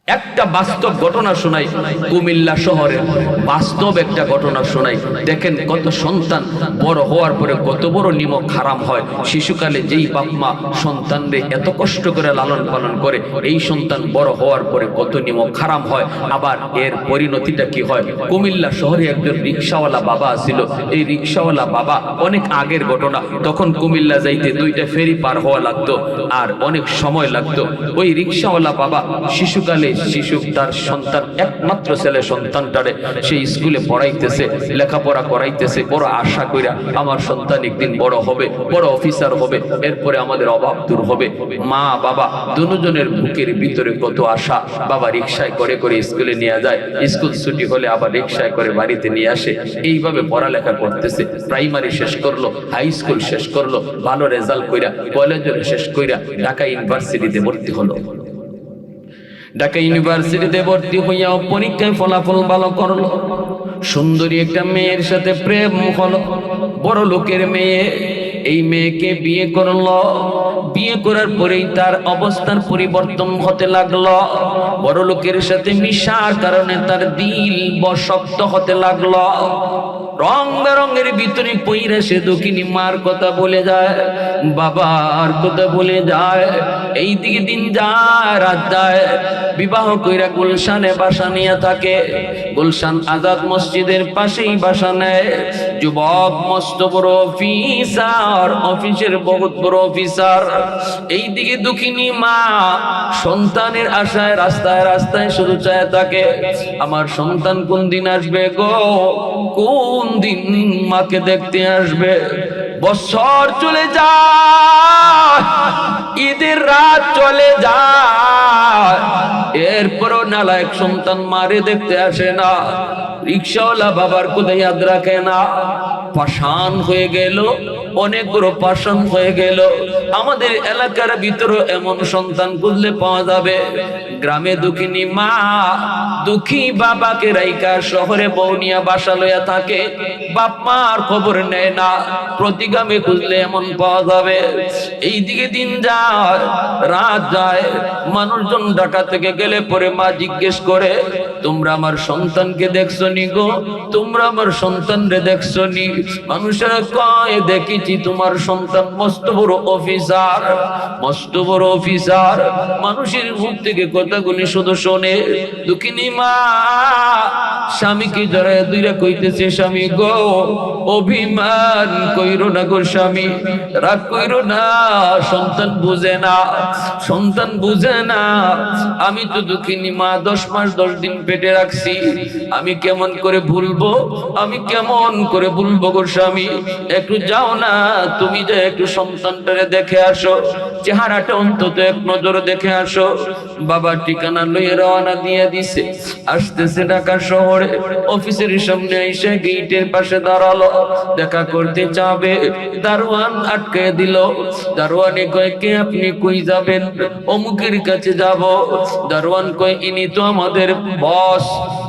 একটা বাস্তব ঘটনা শোনাই, কুমিল্লা শহরে বাস্তব একটা ঘটনা শোনাই। দেখেন কত সন্তান বড় হওয়ার পরে কত বড় নিমক হারাম হয়। শিশুকালে যেই বাপ মা সন্তানরে এত কষ্ট করে লালন পালন করে, এই সন্তান বড় হওয়ার পরে কত নিমক হারাম হয়। আবার এর পরিণতিটা কি হয়? কুমিল্লা শহরে একজন রিকশাওয়ালা বাবা ছিল। এই রিকশাওয়ালা বাবা, অনেক আগের ঘটনা, তখন কুমিল্লা যাইতে 2টা ফেরি পার হওয়া লাগতো আর অনেক সময় লাগতো। ওই রিকশাওয়ালা বাবা শিশুকালে তার সন্তান, একমাত্র ছেলে সন্তানটারে সেই স্কুলে পড়াইতেছে, লেখাপড়া করাইতেছে, বড় আশা কইরা আমার সন্তান একদিন বড় হবে, বড় অফিসার হবে, এরপরে আমাদের অভাব দূর হবে। মা বাবা দুজনের বুকের ভিতরে কত আশা। বাবা রিকশায় করে করে স্কুলে নিয়ে যায়, স্কুল ছুটি হলে আবার রিকশায় করে বাড়িতে নিয়ে আসে। এইভাবে পড়ালেখা করতেছে। প্রাইমারি শেষ করলো, হাই স্কুল শেষ করলো, ভালো রেজাল্ট কইরা কলেজে শেষ কইরা ঢাকা ইউনিভার্সিটিতে ভর্তি হলো। ঢাকা ইউনিভার্সিটিতে ভর্তি হইয়াও পরীক্ষায় ফলাফল ভালো করলো। সুন্দরী একটা মেয়ের সাথে প্রেম হলো, বড় লোকের মেয়ে। এই মেয়েকে বিয়ে করলো। বিয়ে করার পরেই তার অবস্থার পরিবর্তন হতে লাগলো। বড় লোকের সাথে মিশার কারণে তার দিল শক্ত হতে লাগলো। রং বেরঙের ভিতরে পইরা সে দক্ষিণী মার কথা বলে যায়, বাবার কথা বলে যায়। এই দিকে দিন যায় রাত যায়। বিবাহ কইরা গুলশানে বাসা নিয়ে থাকে। গুলশান আজাদ মসজিদের পাশেই বাসা নেয়। যুবক মস্ত বড় অফিসার, অফিসের বহুত বড় অফিসার। এই দিকে দক্ষিণী মা সন্তানের আশায় রাস্তায় রাস্তায় শুধু চায় থাকে, আমার সন্তান কোন দিন আসবে গো, কোন দিন মাকে দেখতে আসবে। বছর চলে যায়, ঈদের রাত চলে যায়, এরপরও নালায়েক সন্তান মারে দেখতে আসে না। রিকশাওয়ালা বাবার কোথায় ইয়াদ রাখে না। পাষাণ হয়ে গেল, অনেক বড় পাষাণ হয়ে গেল। আমাদের এলাকার ভিতরে এমন সন্তান খুঁজলে পাওয়া যাবে। গ্রামে দুঃখিনী মা দুঃখী বাবাকে রাইকা শহরে বউনিয়া বাসা লইয়া থাকে, বাপ মার খবর নেয় না। প্রতি গ্রামে খুঁজলে এমন পাওয়া যাবে। এইদিকে দিন যায় রাত যায়, মানুষজন ঢাকা থেকে গেলে পরে মা জিজ্ঞেস করে, তোমরা আমার সন্তানকে দেখছো নি গো, তোমরা আমার সন্তান রে দেখছো নি? মানুষেরা কয় দেখেছি তোমার সন্তান মস্ত বড় অফিসার, মস্ত বড় অফিসার। মানুষের মুখ থেকে কথাগুলি শুধু শোনে। দুঃখিনী মা স্বামীকে জড়ায় দুইরা কইতেছে, স্বামী গো অভিমান কইরো না গো স্বামী, রাগ কইরো না, সন্তান বুঝে না, সন্তান বুঝে না। আমি তো দুঃখিনী মা 10 মাস 10 দিন পেটে রাখছি, আমি কেমন করে ভুলবো, আমি কেমন করে ভুলবো গো স্বামী? একটু যাও না, তুমি যে একটু সন্তানটারে দেখে আসো, চেহারাটা অন্তত এক নজর দেখে আসো। বাবা ঠিকানা লইয়ে রওনা দিয়ে দিছে। আসতেছে ঢাকা শহরে, অফিসের সামনে এসে গেটের পাশে দাঁড়ালো, দেখা করতে যাবে। দারোয়ান আটকে দিল। দারোয়ানে কয়, কে আপনি, কই যাবেন? অমুকের কাছে যাব। দারোয়ান কয়, ইনি তো আমাদের বস,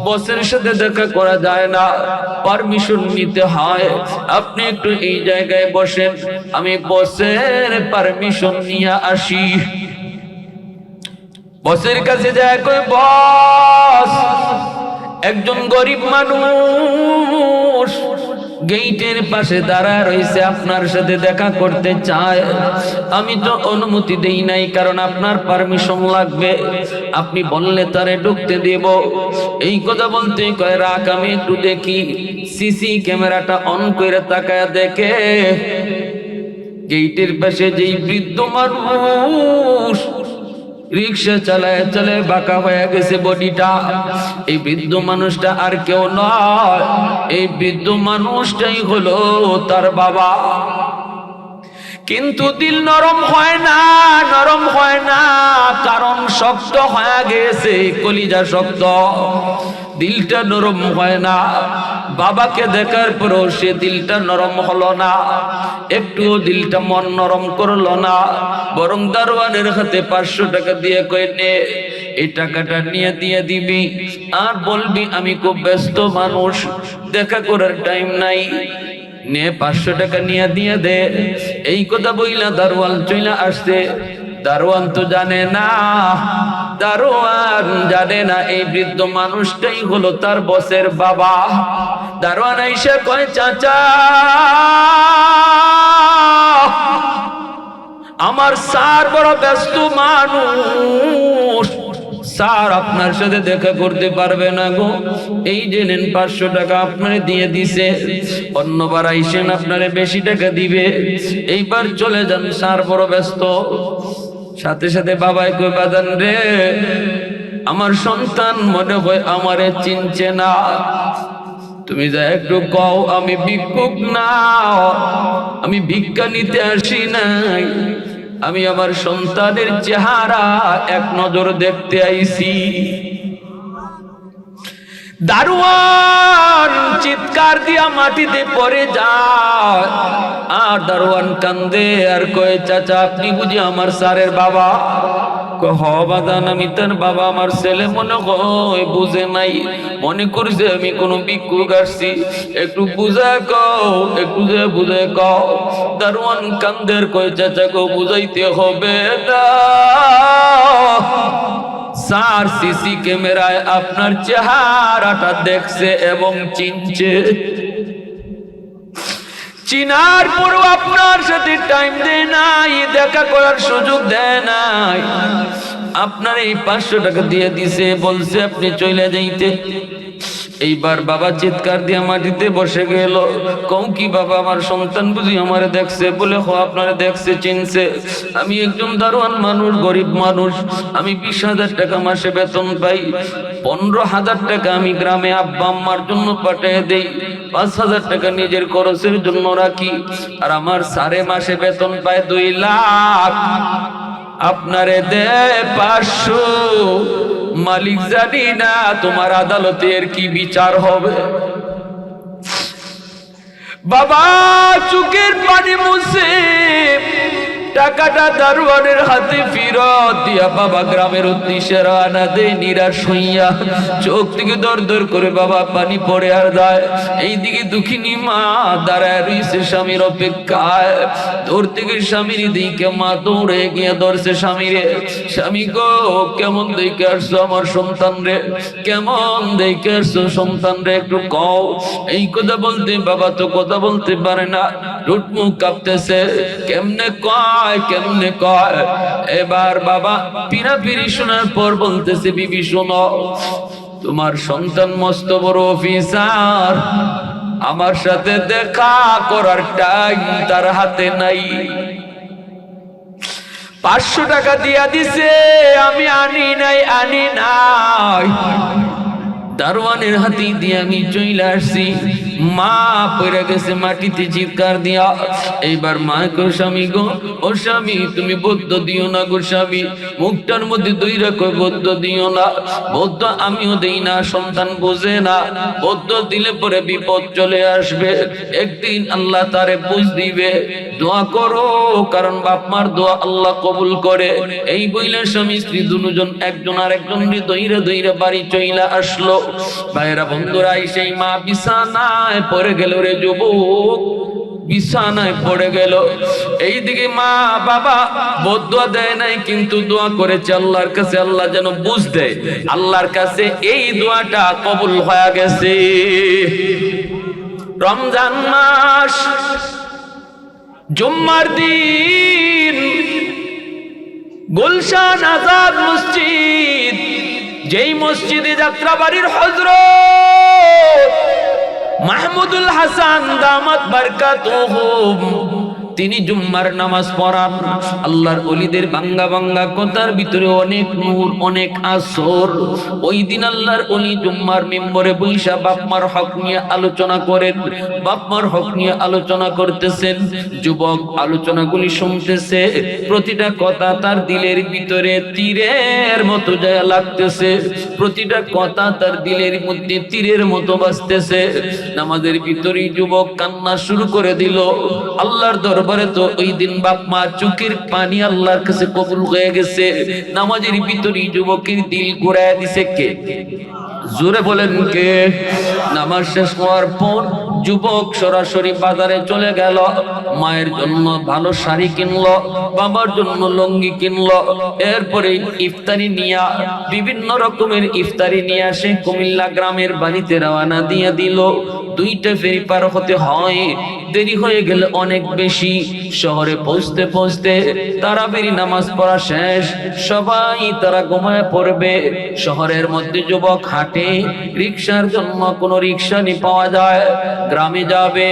বসের সাথে দেখা করা যায় না, পারমিশন নিতে হয়। আপনি একটু এই জায়গায় বসেন, আমি বসের পারমিশন নিয়ে আসি। বসের কাছে যায়, কই বস, একজন গরিব মানুষ গেটের পাশে দাঁড়া রয়েছে, আপনার সাথে দেখা করতে চায়। আমি তো অনুমতি দেই নাই, কারণ আপনার পারমিশন লাগবে, আপনি বললে তারে ঢুকতে দেব। এই কথা বলতে কয়, রাখ আমি একটু দেখি। সিসি ক্যামেরাটা অন করে তাকায় দেখে গেটের পাশে যেই বৃদ্ধ মানুষ রিক্সা চালায় চালায় বাঁকা হয়ে গেছে বডিটা। এই বৃদ্ধ মানুষটা আর কেউ নয়, এই বৃদ্ধ মানুষটাই হলো তার বাবা। কিন্তু দিল নরম হয় না, নরম হয় না, কারণ শক্ত হয়ে গেছে, কলিজা শক্ত, দিলটা নরম হয় না। বাবাকে দেখার পরও সে দিলটা নরম হলো না, একটুও দিলটা মন নরম করলো না, বরং দারোয়ানের হাতে 500 টাকা দিয়ে কই নে, এই টাকাটা নিয়ে দিয়ে দিবি, আর বলবি আমি খুব ব্যস্ত মানুষ, দেখা করার টাইম নাই, নে 500 টাকা নিয়ে দিয়ে দে। এই কথা বইলা দারোয়ান চইলা আসছে। দারোয়ান তো জানে না, দারোয়ান জানে না এই বৃদ্ধ মানুষটাই হলো তার বসের বাবা। দারোয়ান আইসা কয়, চাচা আমার স্যার বড় ব্যস্ত মানুষ, স্যার আপনার সাথে দেখা করতে পারবে না গো, এই যে নেন 500 টাকা আপনারে দিয়ে দিছে, অন্যবার আইসেন আপনারে বেশি টাকা দিবে, এইবার চলে যান, স্যার বড় ব্যস্ত। সাথে সাথে বাবাই কই, বাজান রে, আমার সন্তান মনে হয় আমারে চিনছে না, তুমি যা একটু কও আমি ভিক্ষুক না, আমি ভিক্ষা নিতে আসি নাই, আমি আমার সন্তানের চেহারা এক নজর দেখতে আইছি। দারোয়ান চিৎকার দিয়া মাটিতে পড়ে যায়, আর দারোয়ান কান্দে আর কয়, চাচা আপনি বুঝি আমার স্যারের বাবা? হ বাদান, আমি তার বাবা, আমার ছেলে মনে হয় বুঝে নাই, মনে করছে আমি কোনো ভিক্ষুক আসছি, একটু বুঝা কও, একটু বুঝে কও। দারোয়ান কান্দের কয়, চাচা গো বুঝাইতে হবে না, স্যার সিসি ক্যামেরায় আপনার চেহারাটা দেখছে এবং চিনছে, চিনার পরও আপনার সাথে টাইম দেয় নাই, দেখা করার সুযোগ দেয় নাই, আপনার এই 500 টাকা দিয়ে দিছে, বলছে আপনি চলে যাইতে। এইবার বাবা চিৎকার দিয়ে মাটিতে বসে গেল, কও কি বাবা, আমার সন্তান বুঝি আমারে দেখছে? বলে হ আপনারে দেখছে, চিনছে, আমি একজন দারোয়ান মানুষ, গরিব মানুষ, আমি 20,000 টাকা মাসে বেতন পাই, 15,000 টাকা আমি গ্রামে আব্বা আম্মার জন্য পাঠিয়ে দেই, 5,000 টাকা নিজের খরচের জন্য রাখি, আর আমার সারে মাসে বেতন পায় 2 লাখ, আপনারে দে 500, মালিক জানি না তোমার আদালতে এর কি বিচার হবে। বাবা চোখের পানি মুছে টাকাটা দারোয়ানের হাতে ফিরত দিয়া বাবা গ্রামের উদ্দেশ্যে রওনা দেয়, নিরাশ হইয়া, চোখ থেকে দর দর করে বাবা পানি পড়ে আর যায়। এইদিকে দুঃখিনী মা দাঁড়ায় রইছে স্বামীর অপেক্ষায়, দূর থেকে স্বামীর দিকে মা দৌড়ে গিয়ে ধরছে স্বামীরে, স্বামী গো কেমন দেখে আসছো আমার সন্তান রে, কেমন দেখে আসছো সন্তান রে, একটু কও। এই কথা বলতে বাবা তো কথা বলতে পারে না, ঠোঁট মুখ কাঁপতেছে, কেমনে কয়, কেমনে কয়। এবার বাবা পিরাপিরি শোনার পর বলতেছে, বিবি শোনো, তোমার সন্তান মস্ত বড় অফিসার, আমার সাথে দেখা করার টাইম তার হাতে নাই, 500 টাকা দিয়া দিছে, আমি আনি নাই, আনি নাই, দারোয়ানের হাতে দিয়ে আমি চলে আসছি। মা পড়ে গেছে মাটিতে চিৎকার দিয়া। এইবার মা কো, স্বামী গো, ও স্বামী তুমি বদ্ধ দিও না গো স্বামী, মুখটার মধ্যে দইরা কই বদ্ধ দিও না, বদ্ধ আমিও দেই না, সন্তান বোঝে না, বদ্ধ দিলে পরে বিপদ চলে আসবে, একদিন আল্লাহ তারে বুঝ দিবে, দোয়া করো, কারণ বাপ মার দোয়া আল্লাহ কবুল করে। এই বইলে স্বামী স্ত্রী দুজন একজন আর একজন দইরা দইরা বাড়ি চইলা আসলো। ভাইরা বন্ধুরা, সেই মা বিছানায় পড়ে গেল রে যুবক, বিছানায় পড়ে গেল। এইদিকে মা বাবা বদুয়া দেয় নাই, কিন্তু দোয়া করেছে আল্লাহর কাছে, আল্লাহ যেন বুঝ দেয়, আল্লাহর কাছে এই দোয়াটা কবুল হয়ে গেছে। রমজান মাস, জুম্মার দিন, গুলশান আজাদ মসজিদ, যেই মসজিদে যাত্রাবাড়ির হযরত মাহমুদুল হাসান দামাত বারকাতুহুম তিনি জুম্মার নামাজ পড়ান। আল্লাহর ওলিদের বাঙ্গা বাঙ্গা কথার ভিতরে অনেক নূর, অনেক আসর। ওই দিন আল্লাহর ওলি জুম্মার মিম্বরে বৈশা বাপমার হক নিয়ে আলোচনা করেন। বাপমার হক নিয়ে আলোচনা করতেছেন, যুবক আলোচনাগুলি শুনতেছে। প্রতিটা কথা তার দিলের ভিতরে তীরের মতো যায় লাগতেছে, প্রতিটা কথা তার দিলের মধ্যে তীরের মতো বাজতেছে। নামাজের ভিতরে যুবক কান্না শুরু করে দিল। আল্লাহর দরবারে তো ওই দিন বাপ মা চোখের পানি আল্লাহর কাছে কবুল হয়ে গেছে। নামাজের ভিতরে যুবকের দিল ঘুরায় দিছে কে? জোরে বলেন কে? নামাজ শেষ হওয়ার পর যুবক সরাসরি বাজারে চলে গেল। মায়ের জন্য ভালো শাড়ি কিনলো, বাবার জন্য লুঙ্গি কিনলো। এরপরে ইফতারি নিয়ে, বিভিন্ন রকমের ইফতারি নিয়ে আসে কুমিল্লা গ্রামের বাড়িতে রওনা দিয়ে দিল। দুইটা ফেরি পার হতে হয়, দেরি হয়ে গেলে অনেক বেশি। শহরে পৌঁছতে পৌঁছতে তারাবির নামাজ পড়া শেষ, সবাই তারা ঘুমায় পড়বে। শহরের মধ্যে যুবক হাঁটে, রিক্সার জন্য কোনো রিক্সা নি পাওয়া যায়। গ্রামে যাবে,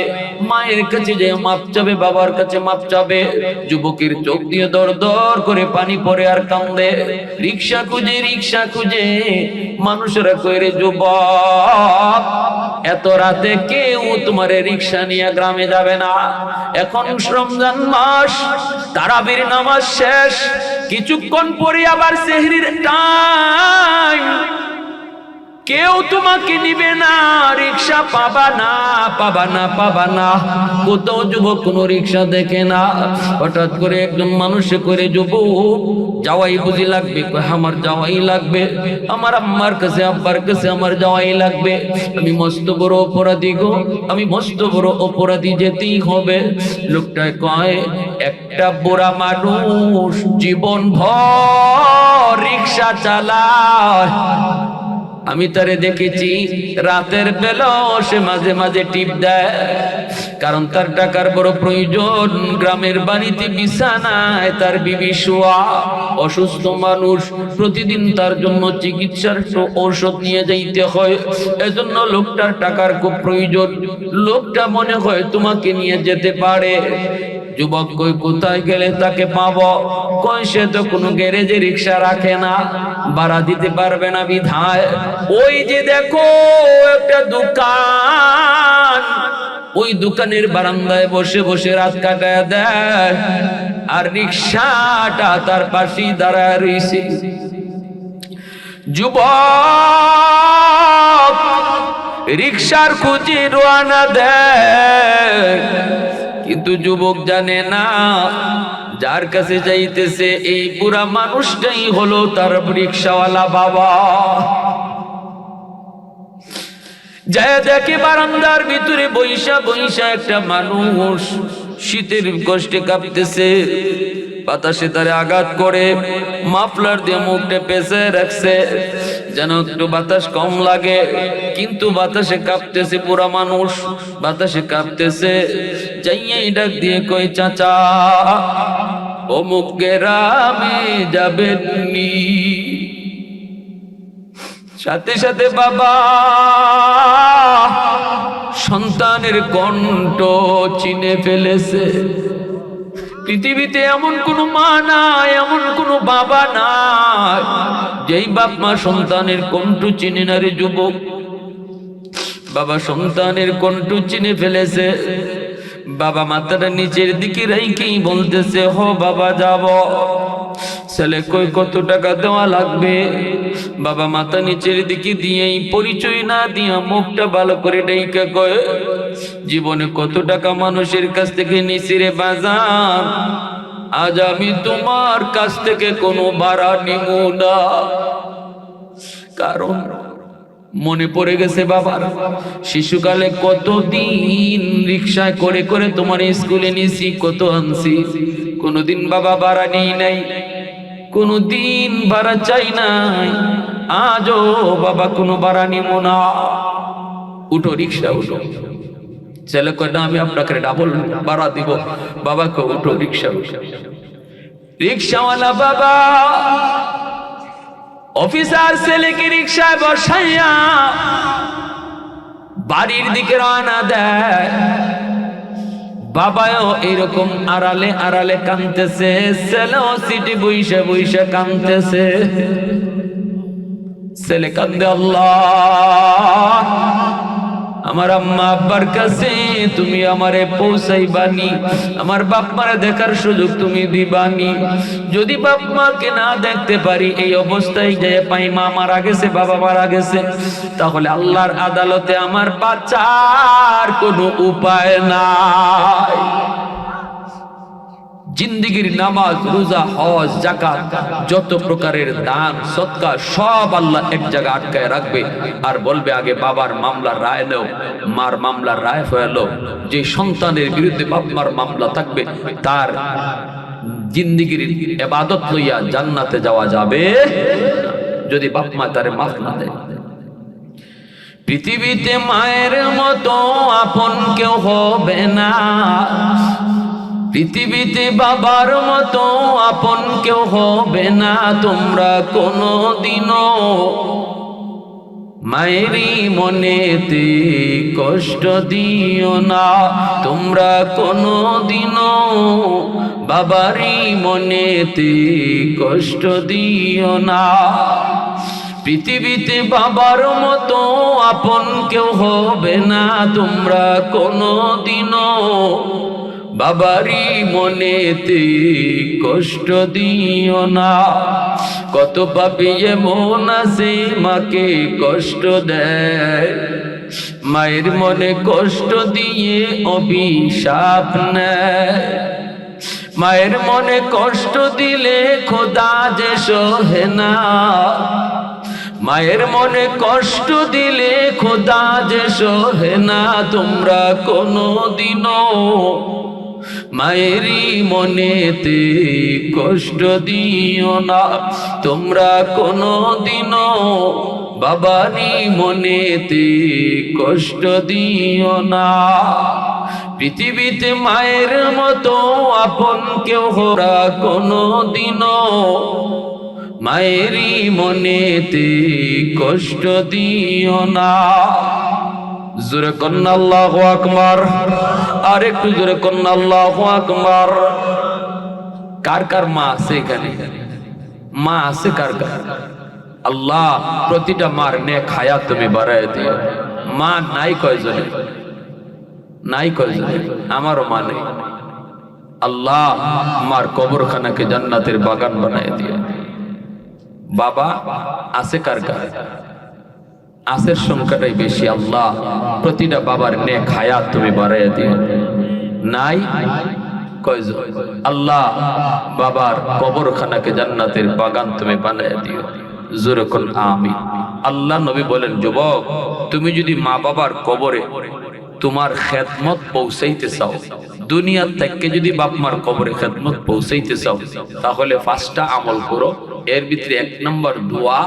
মায়ের কাছে যে মাপ চাবে, বাবার কাছে মাপ চাবে। যুবকের চোখ দিয়ে দর দর করে পানি পড়ে আর কান্দে। রিক্সা খুঁজে, রিক্সা খুঁজে মানুষেরা কইরে, যুবক এত রাতে কেউ তোমার রিক্সা নিয়ে গ্রামে যাবে না। এখন রমজান মাস, তারাবির নামাজ শেষ, কিছুক্ষণ পরে আবার সেহরির টাইম, কেউ তোমাকে নিবে না, রিক্সা পাবা না, পাবা না, পাবা না। কোথাও যুবক কোনো রিক্সা দেখে না। হঠাৎ করে একজন মানুষে করে, যুবক যাওয়াই বুঝি লাগবে? আমার যাওয়াই লাগবে, আমার আম্মার কাছে আব্বার কাছে আমার যাওয়াই লাগবে। আমি মস্ত বড় অপরাধী গো, আমি মস্ত বড় অপরাধী, যেতেই হবে। লোকটায় কয়, একটা বুড়া মানুষ জীবন ভর রিক্সা চালায়, আমি তারে দেখেছি রাতের বেলা সে মাঝে মাঝে টিপ দেয়, কারণ তার টাকার বড় প্রয়োজন। গ্রামের বাড়িতে বিছানায় তার বিবি শোয়া, অসুস্থ মানুষ, প্রতিদিন তার জন্য চিকিৎসার ঔষধ নিয়ে যাইতে হয়। এজন্য লোকটার টাকার খুব প্রয়োজন। লোকটা মনে হয় তোমাকে নিয়ে যেতে পারে। যুবক কই, কোথায় গেলে তাকে পাবো? কই, সে তো কোনো গ্যারেজে রিক্সা রাখে না, ভাড়া দিতে পারবে না বিধায় ওই যে দেখো একটা দোকান, ওই দোকানের বারান্দায় বসে বসে রাত কাটায় দেয়, আর রিক্সাটা তার পাশেই দাঁড়ায় রইছে। যুবক রিক্সার খুঁজে রওনা দেয়, কিন্তু যুবক জানে না যার কাছে যাইতেছে এই পুরা মানুষটাই হলো তার রিক্সাওয়ালা বাবা। যায় দেখে বারান্দার ভিতরে বৈশা বৈশা একটা মানুষ শীতের কষ্টে কাঁপতেছে। বাতাসে তারে আঘাত করে, মাফলার দিয়ে মুখটা পেঁচে রাখছে যেন একটু বাতাস কম লাগে, কিন্তু বাতাসে কাঁপতেছে পুরা মানুষ, বাতাসে কাঁপতেছে। যাইয়াই ডাক দিয়ে কই, চাচা অমুক গ্রামে যাবেননি? সাথে সাথে বাবা সন্তানের কণ্ঠ চিনে ফেলেছে। পৃথিবীতে এমন কোন মা নাই, এমন কোন বাবা নাই যেই বাপ মা সন্তানের কণ্ঠ চিনে না রে যুবক। বাবা সন্তানের কণ্ঠ চিনে ফেলেছে। বাবা মাথাটা নিচের দিকে রাইকেই বলতেছে, হো বাবা যাব। ছেলে কই, কত টাকা দেওয়া লাগবে? বাবা মাথা নিচের দিকে দিয়েই পরিচয় না দিয়া মুখটা ভালো করে ডাইকা কয়, জীবনে কত টাকা মানুষের কাছ থেকে নিছি রে বাজান, আজ আমি তোমার কাছ থেকে কোনো ভাড়া নিব না। কারণ মনে পড়ে গেছে বাবার শিশুকালে কতদিন রিক্সায় করে করে তোমার স্কুলে নিছি, কত আনছি, কোনোদিন বাবা ভাড়া নেই নাই, কোনোদিন ভাড়া চাই নাই, আজও বাবা কোনো ভাড়া নিব না। উঠো রিক্সা উঠো। ছেলে কয়, না আমি আপনাকে ডাবল ভাড়া দিব। বাবা কয়, উঠো রিক্সা উঠো। রিক্সাওয়ালা বাবা অফিসার ছেলেকে রিক্সায় বসাইয়া বাড়ির দিকে রওনা দেয়। বাবাও এরকম আড়ালে আড়ালে কাঁদতেছে, ছেলেও সিটি বইসা বইসা কাঁদতেছে। ছেলে কান্দে, আল্লাহ আমার আম্মা আব্বার কাছে তুমি আমারে পৌঁছাইবানি, আমার বাপ মারে দেখার সুযোগ তুমি দিবানি। যদি বাপ মাকে না দেখতে পারি, এই অবস্থায় যে পাই মা মারা গেছে, বাবা মারা গেছে, তাহলে আল্লাহর আদালতে আমার বাঁচার কোনো উপায় নাই। জিন্দিগির নামাজ, রোজা, হজ, যাকাত, যত প্রকারের দান সদকা সব আল্লাহ এক জায়গায় আটকায় রাখবে আর বলবে, আগে বাবার মামলার রায় নাও, মার মামলার রায় ফেলো। যে সন্তানের বিরুদ্ধে বাপ মার মামলা থাকবে, তার জিন্দিগির ইবাদত লইয়া জান্নাতে যাওয়া যাবে যদি বাপ মা তারে মাফ না দেয়। পৃথিবীতে মায়ের মতো আপন কেউ হবে না, পৃথিবীতে বাবার মতো আপন কেউ হবে না। তোমরা কোনোদিনও মায়েরই মনেতে কষ্ট দিও না, তোমরা কোনোদিনও বাবারই মনেতে কষ্ট দিও না। পৃথিবীতে বাবার মতো আপন কেউ হবে না, তোমরা কোনোদিনও বাবারই মনেতে কষ্ট দিও না। কত পাপী এমন আছে মাকে কষ্ট দেয়, মায়ের মনে কষ্ট দিয়ে অভিশাপ নেয়। মায়ের মনে কষ্ট দিলে খোদা যে সহে না, মায়ের মনে কষ্ট দিলে খোদা যে সহে না। তোমরা কোনোদিনও মায়েরই মনেতে কষ্ট দিও না, তোমরা কোনোদিনও বাবারই মনেতে কষ্ট দিও না। পৃথিবীতে মায়ের মতো আপন কেউ হোরা কোনোদিনও মায়েরই মনেতে কষ্ট দিও না। জোরে কন্না আল্লাহু আকবার, আর একটু জোরে কন্না আল্লাহু আকবার। কার কার মা আছে এখানে? মা আছে কার কার? আল্লাহ প্রতিটা মার নেক হায়াত তুমি বাড়ায় দিও। মা নাই কয়জনে? নাই কয়জনে? আমারও মা নেই। আল্লাহ মার কবরখানাকে জান্নাতের বাগান বানায় দিও। বাবা আছে কার কার? আসের সংখ্যাটাই বেশি। আল্লাহ প্রতিটা বাবার নেক হায়াত তুমি বাড়াইয়া দিও। নাই কয়জন? আল্লাহ বাবার কবরখানাকে জান্নাতের বাগান তুমি বানাইয়া দিও। জোরে কোন আমিন। আল্লাহ নবী বলেন, যুবক তুমি যদি মা বাবার কবরে তোমার খেদমত পৌঁছাইতে চাও, দুনিয়ার থেকে যদি বাপ মার কবরে খেদমত পৌঁছাইতে চাও, তাহলে 5টা আমল করো। এর ভিতরে 1 নম্বর দোয়া,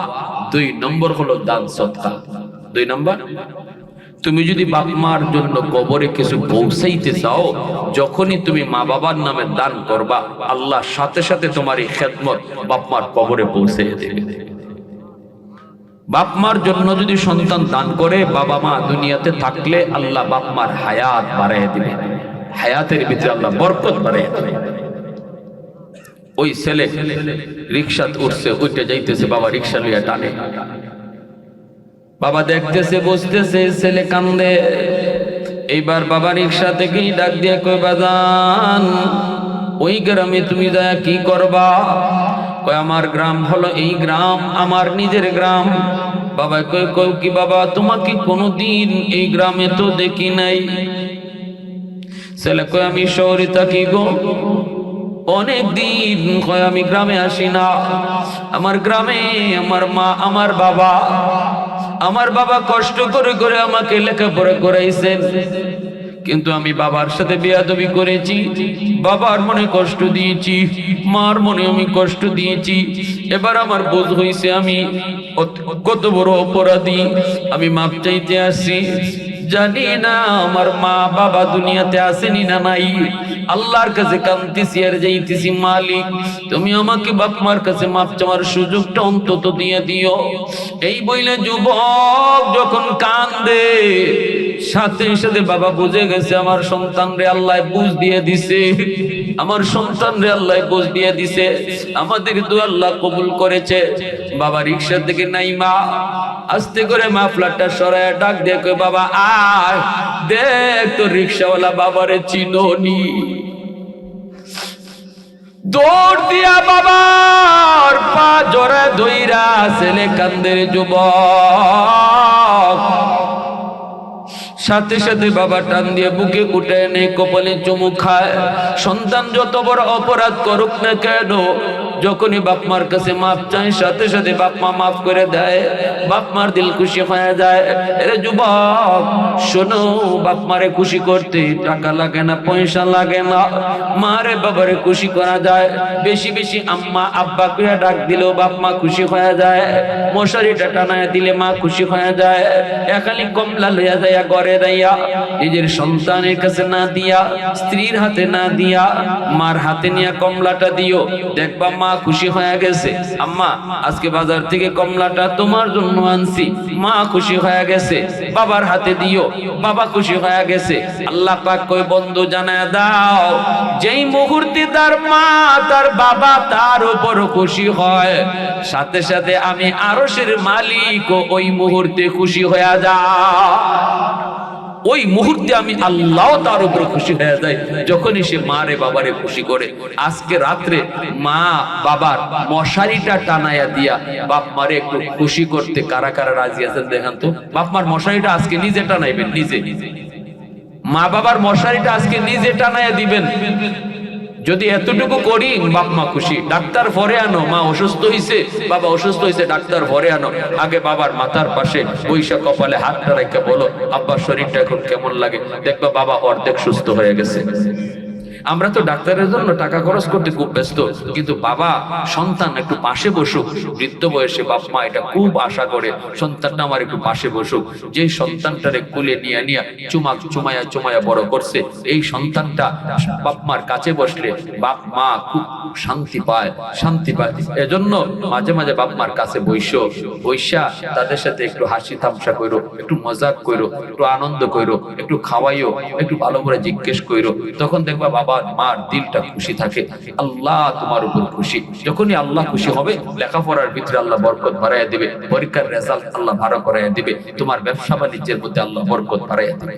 2 নম্বর হলো দান সদকা। 2 নম্বর, তুমি যদি বাপ মার জন্য কবরে কিছু পৌঁছাইতে চাও, যখনই তুমি মা বাবার নামে দান করবা, আল্লাহ সাথে সাথে তোমার এই খেদমত বাপ মার কবরে পৌঁছে দেবে। বাপ মার জন্য যদি সন্তান দান করে, বাবা মা দুনিয়াতে থাকলে আল্লাহ বাপ মার হায়াত বাড়াইয়া দিবে, হায়াতের ভিতরে আল্লাহ বরকত বাড়াইয়া দিবে। ওই ছেলে রিকশাত উঠছে, উঠে যাইতেছে, বাবা রিকশা লইয়া টানে। বাবা দেখতেছে, বসতেছে, ছেলে কান্দে। এইবার বাবা রিকশা থেকেই ডাক দিয়ে কই, বাজান ওই গ্রামে তুমি যা কি করবা? কয় আমার গ্রাম হলো এই গ্রাম, আমার নিজের গ্রাম। বাবা কই, কই কি বাবা, তোমাকে কোনোদিন এই গ্রামে তো দেখি নাই। ছেলে কয়, আমি শহরে থাকি গো, অনেক দিন কয় আমি গ্রামে আসি না। আমার গ্রামে আমার মা, আমার বাবা কষ্ট করে করে আমাকে লেখাপড়া করাইছেন, কিন্তু আমি বাবার সাথে বেয়াদবি করেছি, বাবার মনে কষ্ট দিয়েছি, মার মনে আমি কষ্ট দিয়েছি। এবার আমার বোধ হয়েছে আমি কত বড় অপরাধী, আমি মাপ চাইতে আসছি। জানি না আমার মা বাবা দুনিয়াতে আসেনি না নাই, আল্লাহর কাছে কাঁদতেছি আর যাইতেছি, মালিক তুমি আমাকে বাপ মার কাছে মাপ চাওয়ার সুযোগটা অন্তত দিয়ে দিও। এই বইলে যুবক যখন কান্দে, সাথে সাথে বাবা বুঝে গেছে আমার সন্তান রে আল্লাহ বুঝ দিয়ে দিছে, আমার সন্তান রে আল্লাহ বুঝ দিয়ে দিছে, আমাদের দোয়া আল্লাহ কবুল করেছে। বাবা রিকশা থেকে নাইমা আস্তে করে মাফলারটা সরায় ডাক দিয়ে কই, বাবা আয় দেখ তো রিকশাওয়ালা বাবারে চিনোনি। দৌড় দিয়া বাবার পা জড়ায় ধইরা ছেলে কান্দের যুবক, সাথে সাথে বাবা টান দিয়ে বুকে উঠে এনে কপালে চুমু খায়। সন্তান যত বড় অপরাধ করুক না কেন, যখনই বাপ মার কাছে মাপ চায় সাথে সাথে বাপ মা মাফ করে দেয়, বাপ মার দিল খুশি হয়ে যায়। এরে যুবক শোনো, বাপ মারে খুশি করতে টাকা লাগে না, পয়সা লাগে না, মারে বাবারে খুশি করা যায়। বেশি বেশি আম্মা আব্বা করে ডাক দিলেও বাপ মা খুশি হয়ে যায়, মশারিটা টানায় দিলে মা খুশি হয়ে যায়। একালি কমলা লইয়া যায় ঘরে দাইয়া, নিজের সন্তানের কাছে না দিয়া, স্ত্রীর হাতে না দিয়া, মার হাতে নিয়ে কমলাটা দিও, দেখবা মা খুশি হয়ে গেছে। আম্মা আজকে বাজার থেকে কমলাটা তোমার জন্য আনছি, মা খুশি হয়ে গেছে। বাবার হাতে দিও, বাবা খুশি হয়ে গেছে। আল্লাহ পাক কই, বন্ধু জানায় দাও, যেই মুহূর্তে তার মা তার বাবা তার উপর খুশি হয়, সাথে সাথে আমি আরশের মালিক ওই মুহূর্তে খুশি হয়ে যায়। ওই মুহূর্তে আমি আল্লাহ তার উপর খুশি হয়ে যায় যখনই সে মারে বাবারে খুশি করে। আজকে রাত্রে মা বাবার মশারিটা টানায়া দিয়া বাপ মারে একটু খুশি করতে কারা কারা রাজি আছেন দেখান তো। বাপ মার মশারিটা আজকে নিজে টানাইবেন, নিজে মা বাবার মশারিটা আজকে নিজে টানায়া দিবেন। যদি এতটুকু করি বাপ মা খুশি। ডাক্তার ভরে আনো, মা অসুস্থ হইছে, বাবা অসুস্থ হইছে, ডাক্তার ভরে আনো, আগে বাবার মাথার পাশে বৈশা কপালে হাতটা রেখে বলো, আব্বার শরীরটা এখন কেমন লাগে, দেখবা বাবা অর্ধেক সুস্থ হয়ে গেছে। আমরা তো ডাক্তারের জন্য টাকা খরচ করতে খুব ব্যস্ত, কিন্তু বাবা সন্তান একটু পাশে বসুক। বৃদ্ধ বয়সে বাপ মা এটা খুব আশা করে, সন্তানটা আমার একটু পাশে বসুক। যে সন্তানটারে কোলে নিয়ে নিয়ে চুমায়া চুমায়া বড় করছে, এই সন্তানটা বাপ মার কাছে বসলে বাপ মা খুব শান্তি পায়, শান্তি পায়। এজন্য মাঝে মাঝে বাপ মার কাছে বৈশা তাদের সাথে একটু হাসি তামসা কইরো, একটু মজাক কইরো, একটু আনন্দ কইরো, একটু খাওয়াইও, একটু ভালো করে জিজ্ঞেস কইরো, তখন দেখবা বাবা মার দিলটা খুশি থাকে। আল্লাহ তোমার উপর খুশি। যখনই আল্লাহ খুশি হবে, লেখাপড়ার ভিতরে আল্লাহ বরকত বাড়াইয়া দিবে, পরীক্ষার রেজাল্ট আল্লাহ ভালো করাইয়া দিবে, তোমার ব্যবসা বাণিজ্যের মধ্যে আল্লাহ বরকত বাড়াইয়া দিবে।